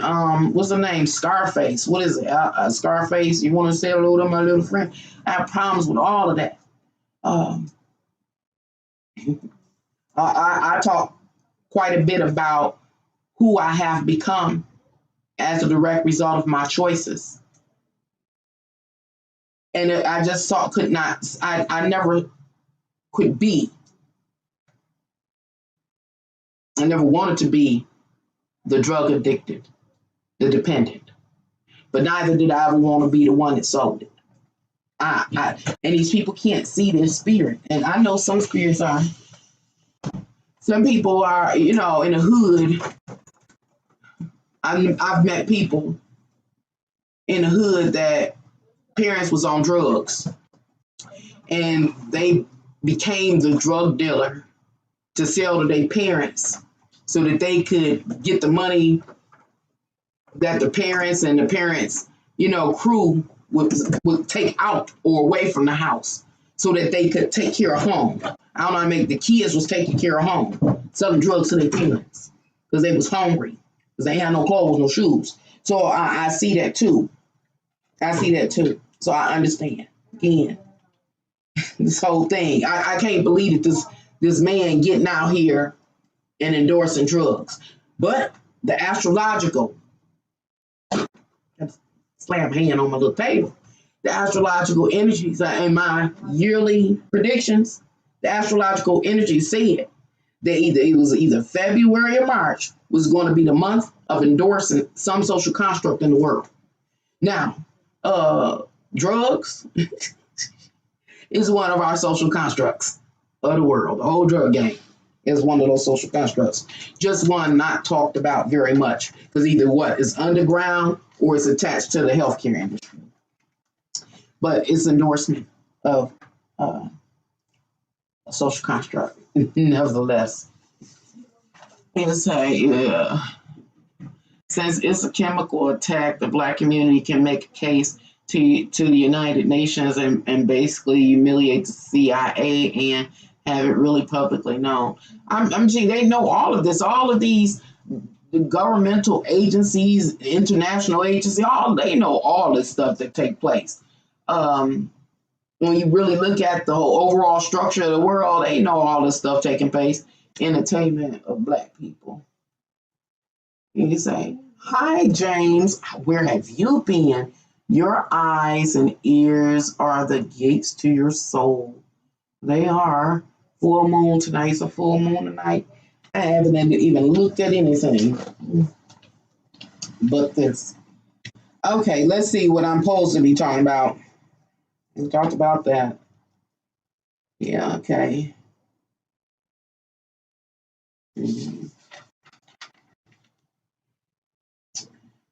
what's the name? Scarface. What is it? Scarface, you want to say hello to my little friend? I have problems with all of that. I talk quite a bit about who I have become as a direct result of my choices. And I just I never could be. I never wanted to be the drug addicted, the dependent. But neither did I ever want to be the one that sold it. And these people can't see their spirit. And I know some spirits are. Some people are, in the hood. I've met people in the hood that parents was on drugs. And they became the drug dealer to sell to their parents so that they could get the money that the parents and the parents, crew would take out or away from the house so that they could take care of home. I don't know how to make the kids was taking care of home. selling drugs to their parents because they was hungry, because they had no clothes, no shoes. So I see that too. I see that too. So I understand. Again, this whole thing. I can't believe that this man getting out here and endorsing drugs. But the astrological, slam hand on my little table. The astrological energies in my yearly predictions, the astrological energy said that it was either February or March was going to be the month of endorsing some social construct in the world. Now, drugs is one of our social constructs of the world. The whole drug game is one of those social constructs. Just one not talked about very much because either what is underground or it's attached to the healthcare industry. But it's endorsement of a social construct, nevertheless. It's since it's a chemical attack, the Black community can make a case to the United Nations and basically humiliate the CIA and have it really publicly known. I'm saying they know all of this, all of these the governmental agencies, international agencies, they know all this stuff that take place. When you really look at the whole overall structure of the world, they know all this stuff taking place. Entertainment of Black people. And you say, "Hi, James, where have you been? Your eyes and ears are the gates to your soul." They are. Full moon tonight's a full moon tonight. I haven't even looked at anything but this. Okay, let's see what I'm supposed to be talking about. We talked about that. Yeah, okay.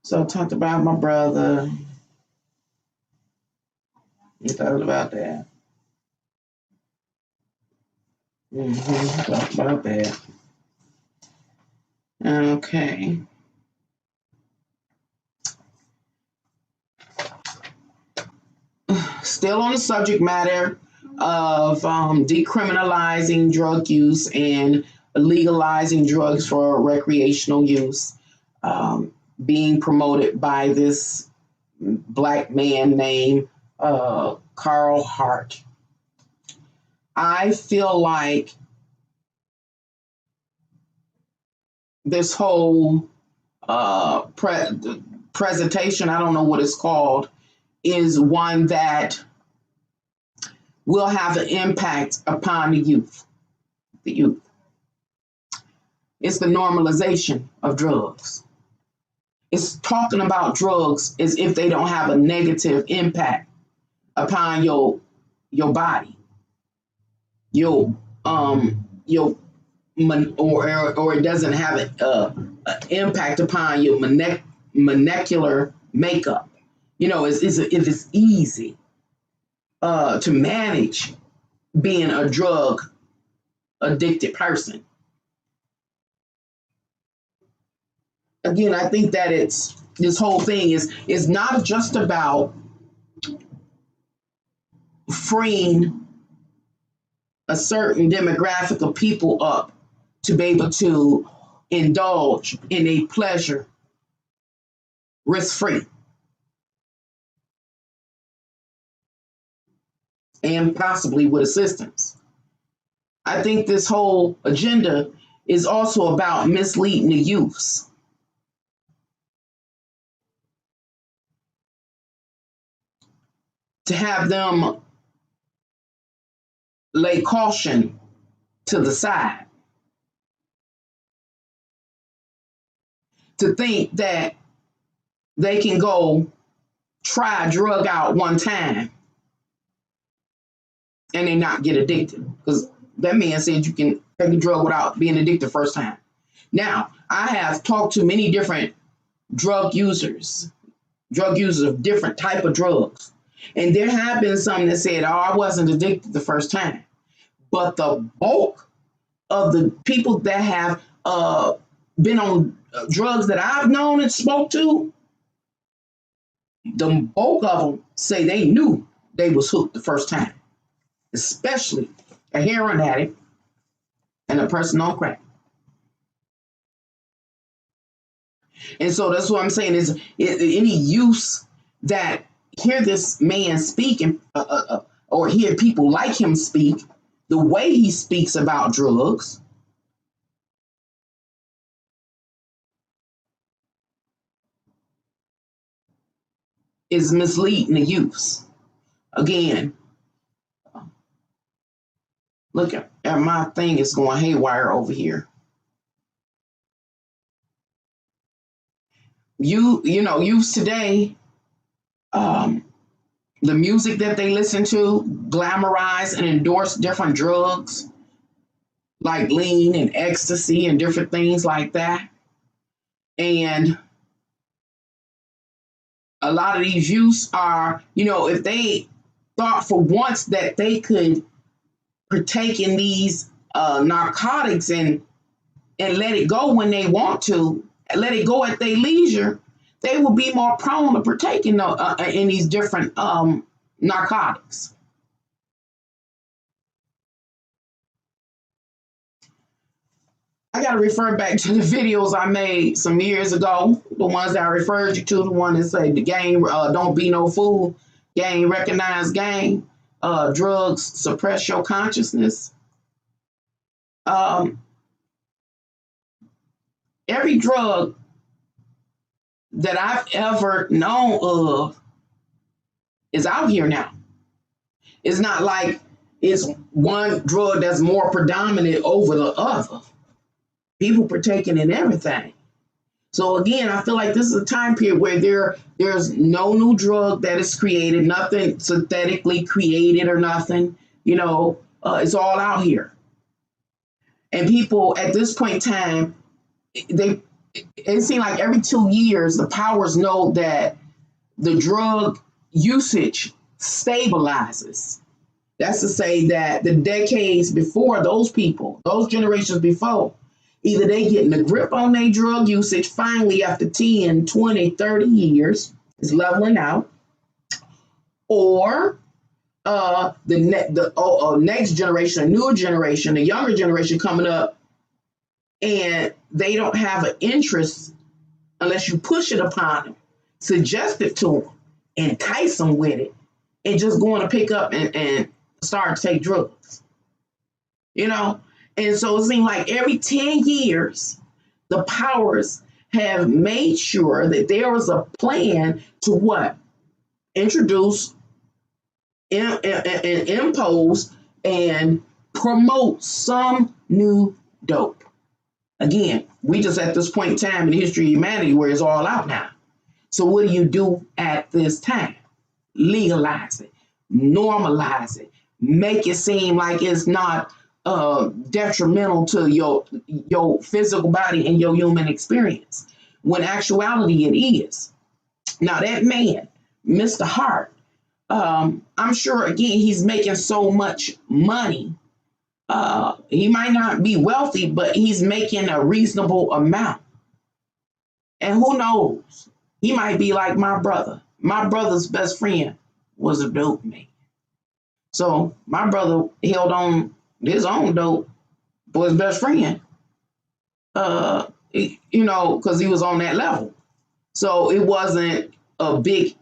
So I talked about my brother. We talked about that. Talked about that. Okay. Still on the subject matter of decriminalizing drug use and legalizing drugs for recreational use, being promoted by this Black man named Carl Hart. I feel like this whole presentation, I don't know what it's called, is one that will have an impact upon the youth. The youth. It's the normalization of drugs. It's talking about drugs as if they don't have a negative impact upon your body, or it doesn't have an impact upon your molecular makeup. If it's easy to manage being a drug addicted person. Again, I think that this whole thing is not just about freeing a certain demographic of people up to be able to indulge in a pleasure risk-free and possibly with assistance. I think this whole agenda is also about misleading the youths. To have them lay caution to the side. To think that they can go try a drug out one time and they not get addicted. Because that man said you can take a drug without being addicted first time. Now, I have talked to many different drug users of different type of drugs. And there have been some that said, "Oh, I wasn't addicted the first time." But the bulk of the people that have been on drugs that I've known and spoke to, the bulk of them say they knew they was hooked the first time, especially a heroin addict and a person on crack. And so that's what I'm saying is any use that hear this man speak or hear people like him speak, the way he speaks about drugs is misleading the use. Again, look at my thing is going haywire over here. Youth today, the music that they listen to glamorize and endorse different drugs like lean and ecstasy and different things like that. And a lot of these youths are, if they thought for once that they could partake in these narcotics and let it go when they want to, let it go at their leisure, they will be more prone to partake in these different narcotics. I got to refer back to the videos I made some years ago, the ones that I referred you to, the one that say the game, don't be no fool, game, recognize game, drugs suppress your consciousness. Every drug that I've ever known of is out here now. It's not like it's one drug that's more predominant over the other. People partaking in everything. So again, I feel like this is a time period where there's no new drug that is created, nothing synthetically created or nothing. It's all out here. And people at this point in time, it seems like every 2 years, the powers know that the drug usage stabilizes. That's to say that the decades before those people, those generations before, either they getting a grip on their drug usage finally after 10, 20, 30 years, is leveling out, or the next generation, a newer generation, the younger generation coming up, and they don't have an interest unless you push it upon them, suggest it to them, entice them with it, and just going to pick up and start to take drugs. And so it seems like every 10 years, the powers have made sure that there was a plan to what? Introduce and impose and promote some new dope. Again, we just at this point in time in the history of humanity where it's all out now. So what do you do at this time? Legalize it, normalize it, make it seem like it's not detrimental to your physical body and your human experience, when actuality it is. Now that man, Mr. Hart, I'm sure again he's making so much money. He might not be wealthy, but he's making a reasonable amount. And who knows? He might be like my brother. My brother's best friend was a dope man. So my brother held on his own dope for his best friend, because he was on that level. So it wasn't a big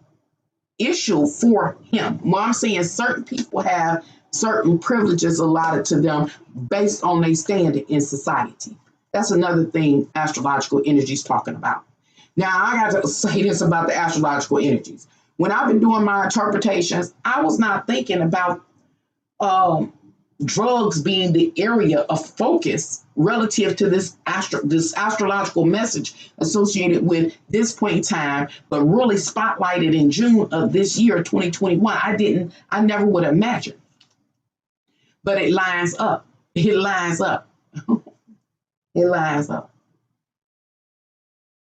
issue for him. Well, I'm saying certain people have certain privileges allotted to them based on their standing in society. That's another thing astrological energy is talking about. Now, I got to say this about the astrological energies. When I've been doing my interpretations, I was not thinking about drugs being the area of focus relative to this astrological message associated with this point in time, but really spotlighted in June of this year, 2021. I never would have imagined. But it lines up. It lines up. It lines up.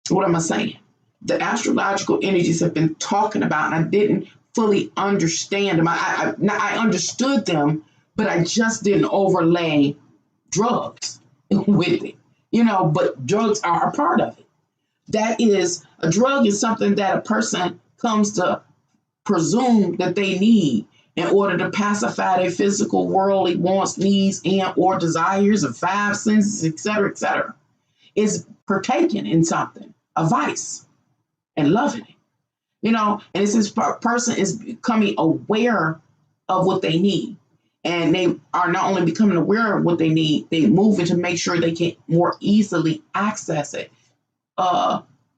What am I saying? The astrological energies have been talking about, and I didn't fully understand them. I understood them, but I just didn't overlay drugs with it. But drugs are a part of it. That is, a drug is something that a person comes to presume that they need in order to pacify their physical, worldly wants, needs, and or desires of five senses, etc., etc. It's partaking in something, a vice and loving it. And it's this person is becoming aware of what they need. And they are not only becoming aware of what they need, they move to make sure they can more easily access it,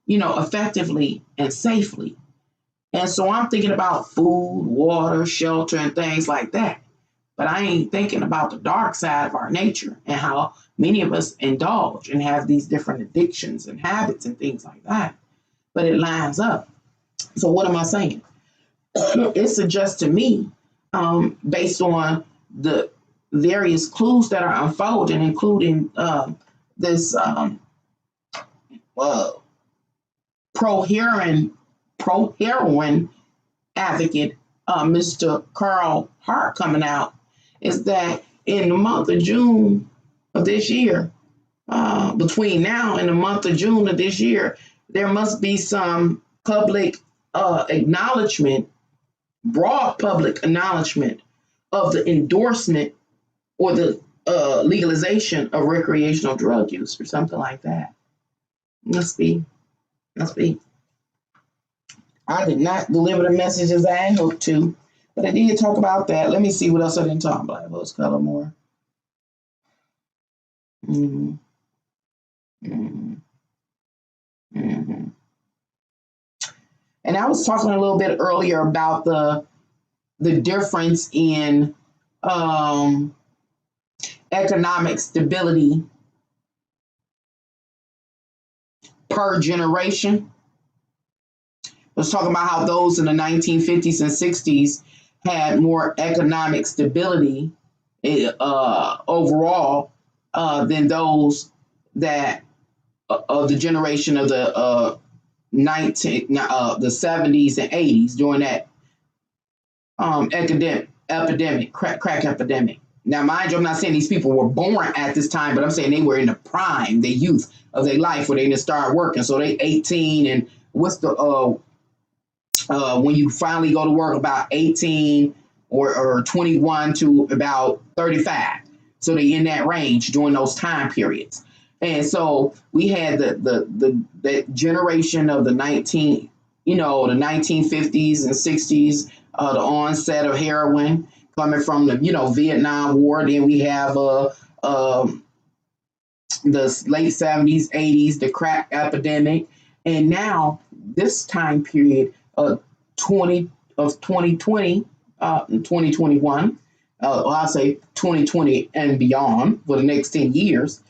effectively and safely. And so I'm thinking about food, water, shelter, and things like that. But I ain't thinking about the dark side of our nature and how many of us indulge and have these different addictions and habits and things like that. But it lines up. So what am I saying? It suggests to me, based on the various clues that are unfolding, including this pro-heroin advocate, Mr. Carl Hart, coming out, is that in the month of June of this year, between now and the month of June of this year, there must be some public acknowledgement, broad public acknowledgement of the endorsement or the legalization of recreational drug use or something like that. Must be. I did not deliver the message as I had hoped to, but I did talk about that. Let me see what else I didn't talk about. Let's color more. Mm-hmm. Mm-hmm. Mm-hmm. And I was talking a little bit earlier about the difference in economic stability per generation. I was talking about how those in the 1950s and 60s had more economic stability overall than those that of the generation of the 70s and 80s during that crack epidemic. Now, mind you, I'm not saying these people were born at this time, but I'm saying they were in the prime, the youth of their life where they didn't start working. So they 18 and what's the when you finally go to work, about 18 or 21 to about 35. So they in that range during those time periods. And so we had the generation of the 1950s and 60s, the onset of heroin coming from the Vietnam War. Then we have the late 70s, 80s, the crack epidemic, and now this time period of 2020, 2021. I'll say 2020 and beyond for the next 10 years.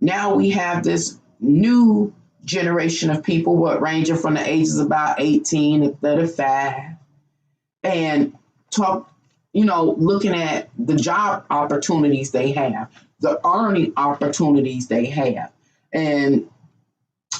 Now we have this new generation of people, ranging from the ages about 18 to 35, and looking at the job opportunities they have, the earning opportunities they have, and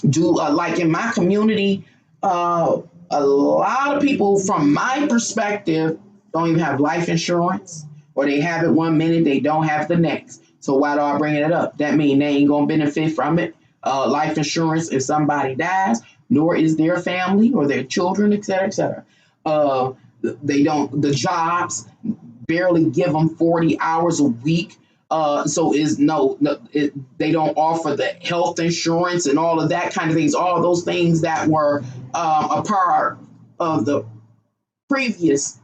like in my community, a lot of people, from my perspective, don't even have life insurance, or they have it one minute, they don't have the next. So why do I bring it up? That means they ain't gonna benefit from it. Life insurance if somebody dies, nor is their family or their children, et cetera, et cetera. The jobs barely give them 40 hours a week. So they don't offer the health insurance and all of that kind of things, all of those things that were a part of the previous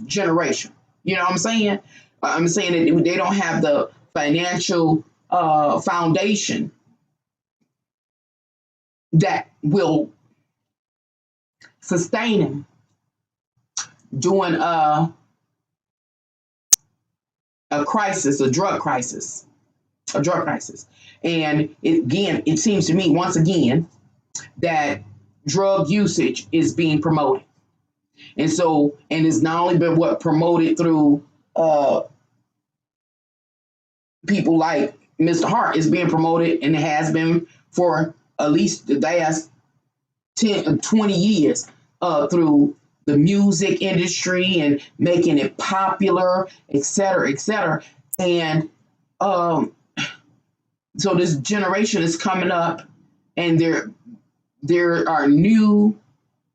generation. You know what I'm saying? I'm saying that they don't have the financial foundation that will sustain them during a crisis, a drug crisis. And it seems to me, once again, that drug usage is being promoted. And it's not only been promoted through people like Mr. Hart, is being promoted, and it has been for at least the last 10 20 years through the music industry and making it popular, et cetera, et cetera. And so this generation is coming up, and there are new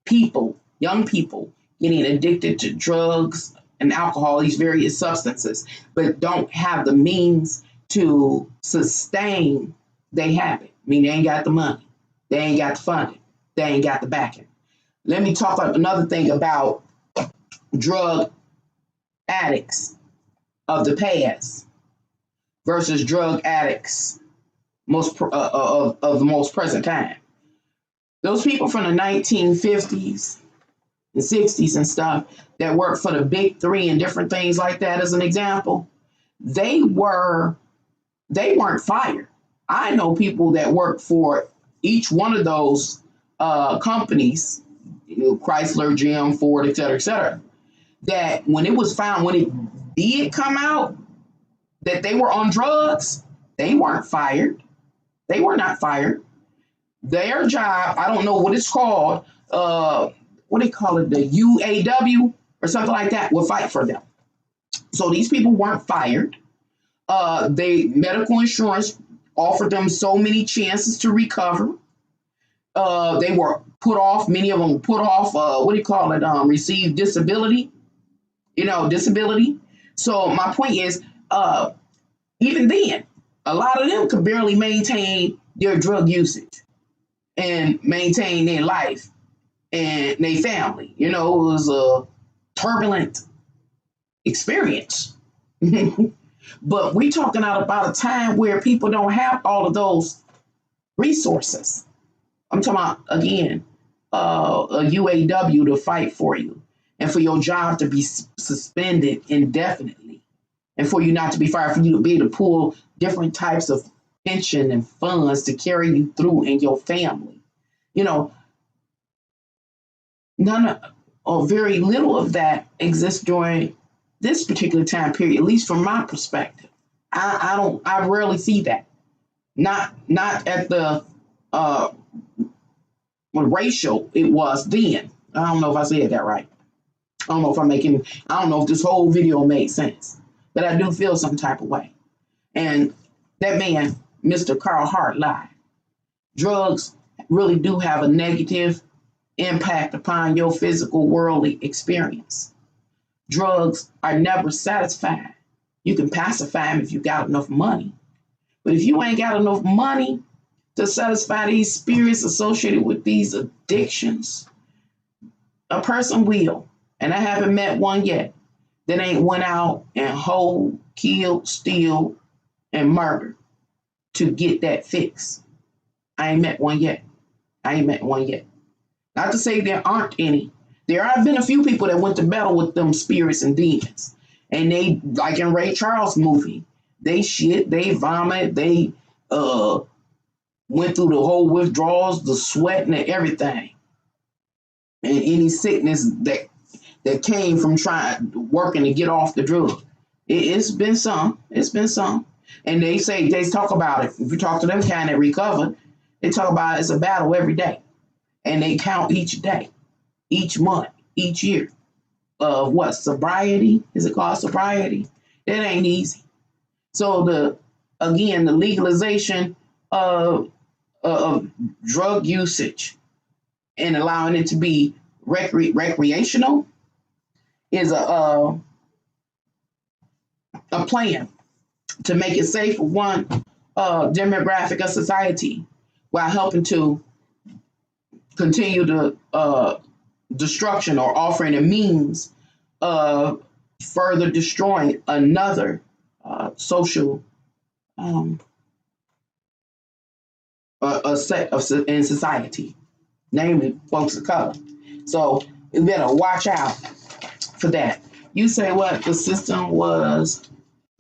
people, young people, getting addicted to drugs and alcohol, these various substances, but don't have the means to sustain their habit. I mean, they ain't got the money. They ain't got the funding. They ain't got the backing. Let me talk another thing about drug addicts of the past versus drug addicts of the most present time. Those people from the 1950s and 60s and stuff that worked for the big three and different things like that, as an example, they weren't fired. I know people that work for each one of those companies, Chrysler, GM, Ford, et cetera, that when it did come out that they were on drugs, they weren't fired. They were not fired. Their job, I don't know what it's called, what do they call it, the U.A.W. or something like that, would fight for them. So these people weren't fired. Medical insurance offered them so many chances to recover. They were put off, many of them were put off, receive disability, disability. So my point is, even then, a lot of them could barely maintain their drug usage and maintain their life and their family. It was a turbulent experience. But we're talking about a time where people don't have all of those resources. I'm talking about, again, a UAW to fight for you and for your job to be suspended indefinitely and for you not to be fired, for you to be able to pull different types of pension and funds to carry you through in your family. None or very little of that exists during this particular time period, at least from my perspective. I rarely see that. Not at the racial it was then. I don't know if I said that right. I don't know if this whole video made sense, but I do feel some type of way. And that man, Mr. Carl Hart, lied. Drugs really do have a negative impact upon your physical worldly experience. Drugs are never satisfied. You can pacify them if you got enough money. But if you ain't got enough money to satisfy these spirits associated with these addictions, a person will, and I haven't met one yet, that ain't went out and hold, killed, steal, and murdered to get that fix. I ain't met one yet. Not to say there aren't any. There have been a few people that went to battle with them spirits and demons. And they, like in Ray Charles' movie, they shit, they vomit, they went through the whole withdrawals, the sweating and everything. And any sickness that came from working to get off the drug. It's been some. And they talk about it. If you talk to them kind that recover, they talk about it's a battle every day. And they count each day, each month, each year of what? Sobriety? Is it called sobriety? It ain't easy. So the legalization of drug usage and allowing it to be recreational is a plan to make it safe for one demographic of society while helping to continue the destruction or offering a means of further destroying another social a set of in society, namely folks of color. So we better watch out for that. You say what the system was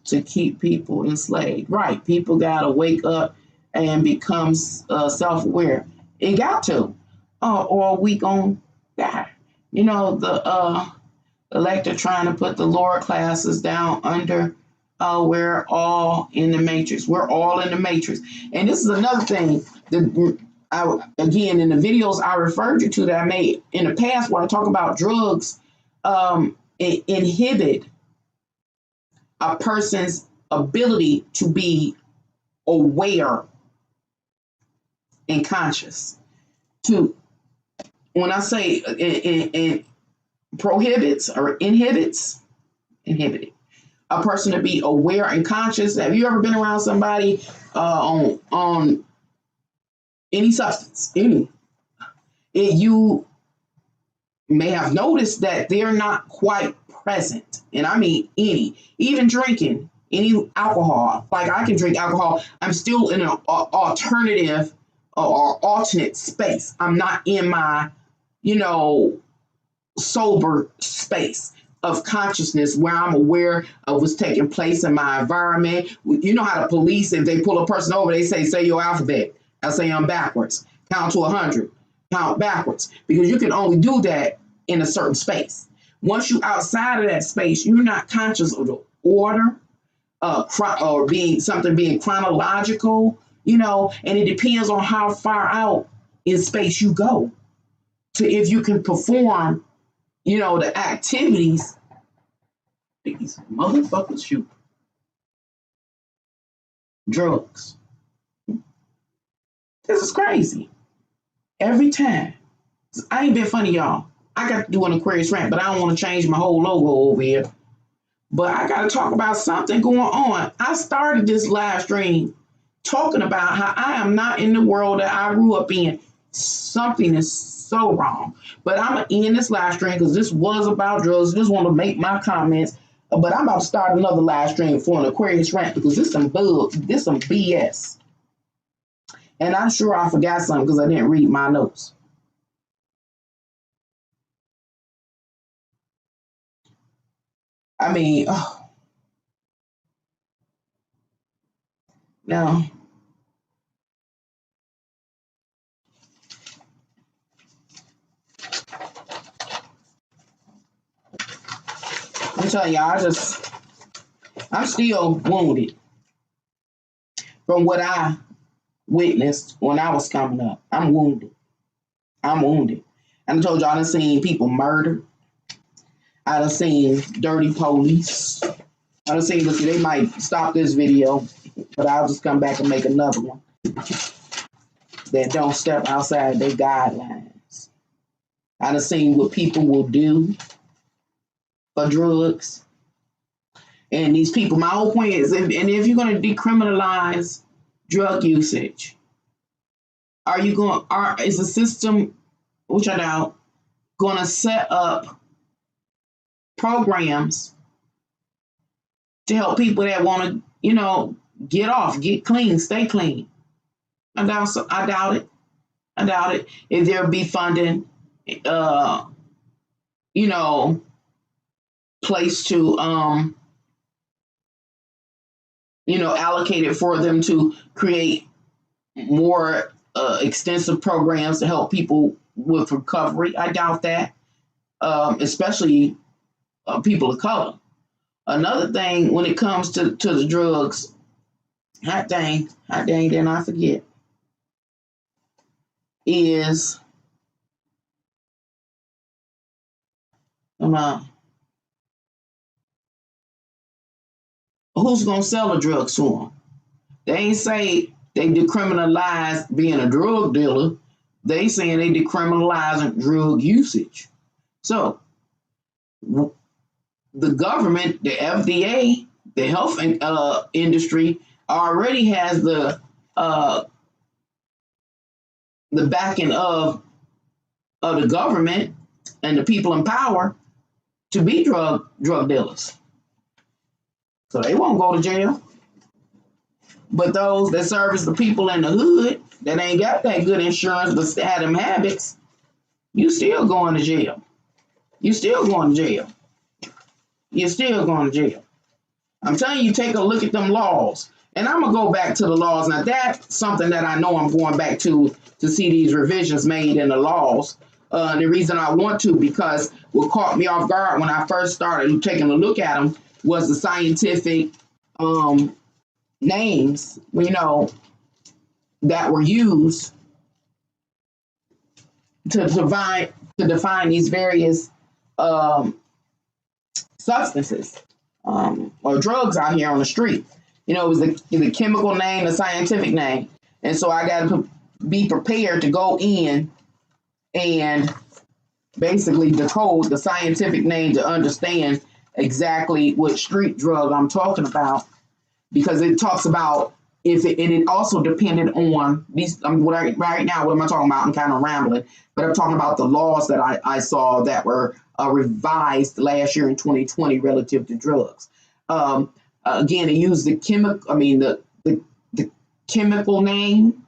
to keep people enslaved. Right. People got to wake up and become self-aware. It got to. Or we going to die. The elected trying to put the lower classes down under. We're all in the matrix. We're all in the matrix. And this is another thing that again, in the videos I referred you to that I made in the past when I talk about drugs, inhibit a person's ability to be aware and conscious. When I say it prohibits or inhibits a person to be aware and conscious. Have you ever been around somebody on any substance, any. You may have noticed that they're not quite present. And I mean any, even drinking any alcohol. Like I can drink alcohol. I'm still in an alternative or alternate space. I'm not in my, you know, sober space of consciousness where I'm aware of what's taking place in my environment. You know how the police, if they pull a person over, they say your alphabet. I say them backwards. Count to 100. Count backwards. Because you can only do that in a certain space. Once you outside of that space, you're not conscious of the order or being chronological, you know, and it depends on how far out in space you go to if you can perform, you know, the activities. These motherfuckers shoot drugs. This is crazy. Every time. I ain't been funny, y'all. I got to do an Aquarius rant, but I don't want to change my whole logo over here. But I got to talk about something going on. I started this live stream talking about how I am not in the world that I grew up in. Something is so wrong. But I'm going to end this live stream because this was about drugs. Just want to make my comments. But I'm about to start another live stream for an Aquarius rant because this some BS. And I'm sure I forgot something because I didn't read my notes. I mean, no. I'm telling y'all, I'm still wounded from what I witnessed when I was coming up. I'm wounded. And I told y'all I done seen people murdered. I done seen dirty police. I done seen, look, they might stop this video, but I'll just come back and make another one that don't step outside their guidelines. I done seen what people will do for drugs. And these people, my whole point is, and if you're going to decriminalize drug usage, is the system, which I doubt, going to set up programs to help people that want to, you know, get off, get clean, stay clean? I doubt it. If there'll be funding, you know, place to, you know, allocated for them to create more extensive programs to help people with recovery. I doubt that, especially people of color. Another thing when it comes to the drugs, hot dang, then I forget, is who's going to sell the drugs to them? They ain't say they decriminalized being a drug dealer. They saying they decriminalizing drug usage. So the government, the FDA, the health industry already has the backing of the government and the people in power to be drug dealers. So they won't go to jail. But those that service the people in the hood that ain't got that good insurance but had them habits, you still going to jail. You're still going to jail. I'm telling you, take a look at them laws. And I'm going to go back to the laws. Now, that's something that I know I'm going back to see these revisions made in the laws. The reason I want to, because what caught me off guard when I first started taking a look at them was the scientific names, you know, that were used to define these various substances or drugs out here on the street. You know, it was the chemical name, the scientific name. And so I got to be prepared to go in and basically decode the scientific name to understand exactly what street drug I'm talking about, because it talks about if it, and it also depended on these. Right now, what am I talking about? I'm kind of rambling, but I'm talking about the laws that I saw that were revised last year in 2020 relative to drugs. Again, it used the chemical. I mean the chemical name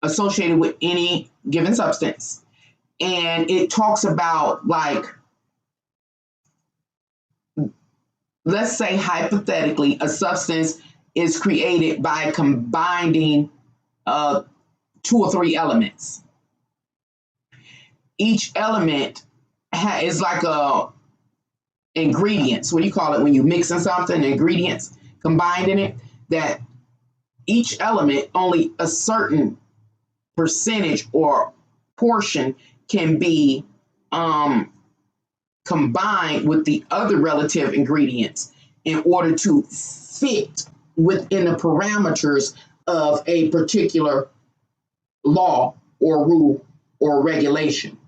associated with any given substance, and it talks about, like, let's say hypothetically a substance is created by combining two or three elements. Each element is like a ingredients. What do you call it when you mixing something? Ingredients combined in it. That each element, only a certain percentage or portion can be combined with the other relative ingredients in order to fit within the parameters of a particular law or rule or regulation.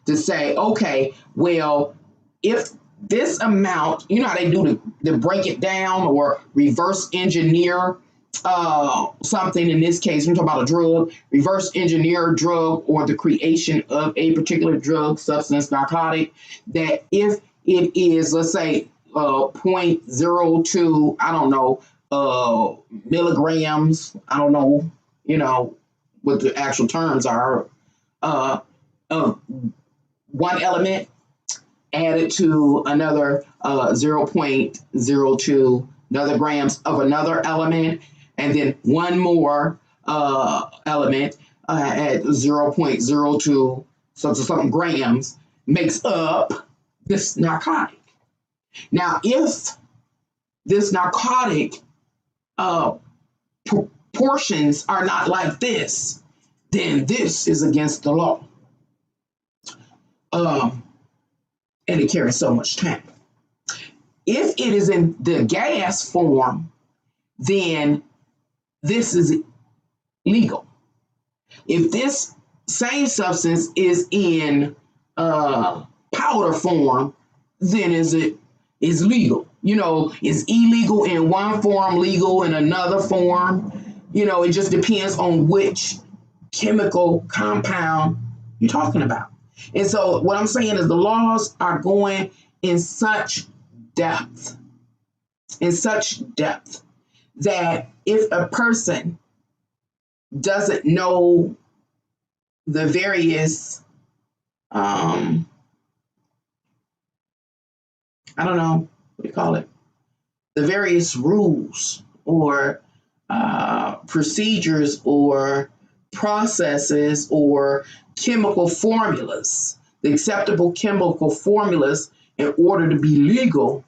To say, okay, well, if this amount, you know how they do to break it down or reverse engineer something. In this case, we're talking about a drug, reverse engineer a drug or the creation of a particular drug, substance, narcotic, that if it is, let's say, 0.02, I don't know, milligrams, I don't know, what the actual terms are, one element added to another 0.02 another grams of another element, and then one more element at 0.02 something grams makes up this narcotic. Now, if this narcotic proportions are not like this, then this is against the law. And it carries so much time. If it is in the gas form, then this is legal. If this same substance is in powder form, then is legal. Is illegal in one form, legal in another form. It just depends on which chemical compound you're talking about. And so what I'm saying is the laws are going in such depth, that if a person doesn't know the various, I don't know, what do you call it? The various rules or procedures or processes or chemical formulas, the acceptable chemical formulas in order to be legal,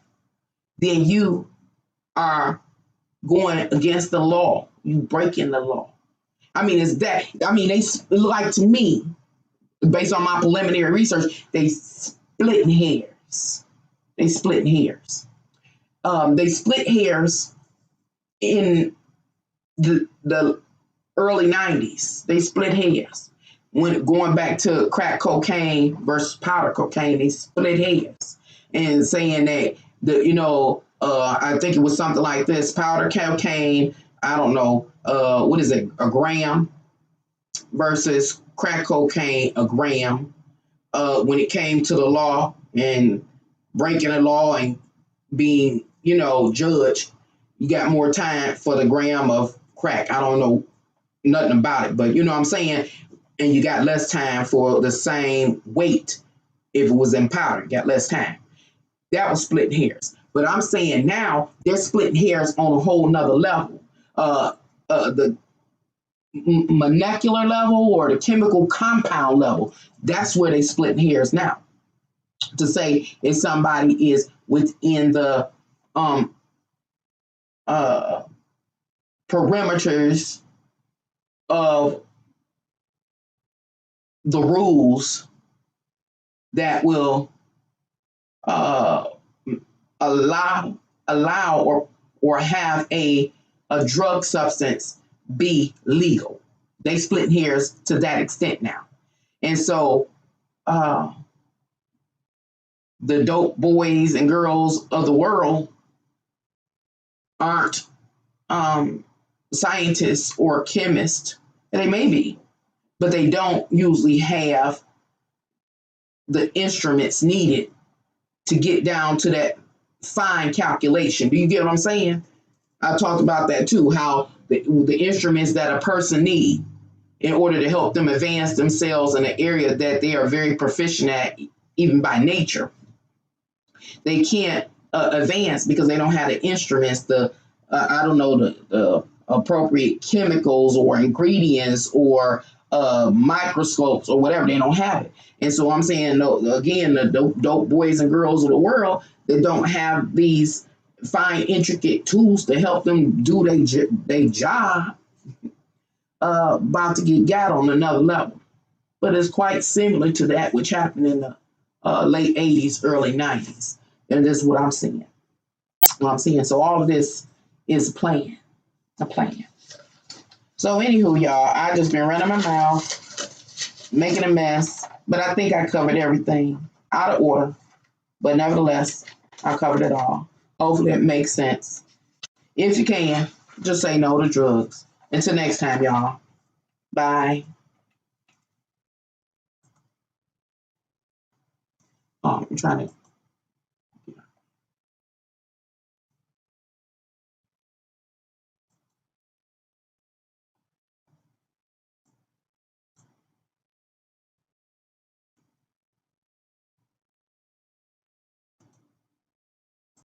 then you are going against the law. You breaking the law. They like, to me, based on my preliminary research, they split hairs. They split hairs in the early 90s. They split hairs. When going back to crack cocaine versus powder cocaine, they split hairs and saying that I think it was something like this: powder cocaine, I don't know, what is it, a gram versus crack cocaine, a gram. When it came to the law and breaking the law and being, judged, you got more time for the gram of crack. I don't know nothing about it, but you know what I'm saying? And you got less time for the same weight if it was in powder. You got less time. That was splitting hairs. But I'm saying now they're splitting hairs on a whole nother level. The molecular level or the chemical compound level. That's where they split hairs now. To say if somebody is within the perimeters of the rules that will allow or have a drug substance be legal. They split hairs to that extent now. And so the dope boys and girls of the world aren't scientists or chemists. And they may be, but they don't usually have the instruments needed to get down to that fine calculation. Do you get what I'm saying? I talked about that too, how the instruments that a person needs in order to help them advance themselves in an area that they are very proficient at, even by nature. They can't advance because they don't have the instruments, I don't know, the appropriate chemicals or ingredients or microscopes or whatever. They don't have it. And so I'm saying, no, again, the dope boys and girls of the world that don't have these fine, intricate tools to help them do their job, about to get got on another level. But it's quite similar to that which happened in the late 80s, early 90s. And this is what I'm seeing. So all of this is a plan. So anywho, y'all, I just been running my mouth, making a mess, but I think I covered everything out of order. But nevertheless, I covered it all. Hopefully it makes sense. If you can, just say no to drugs. Until next time, y'all. Bye. I'm trying to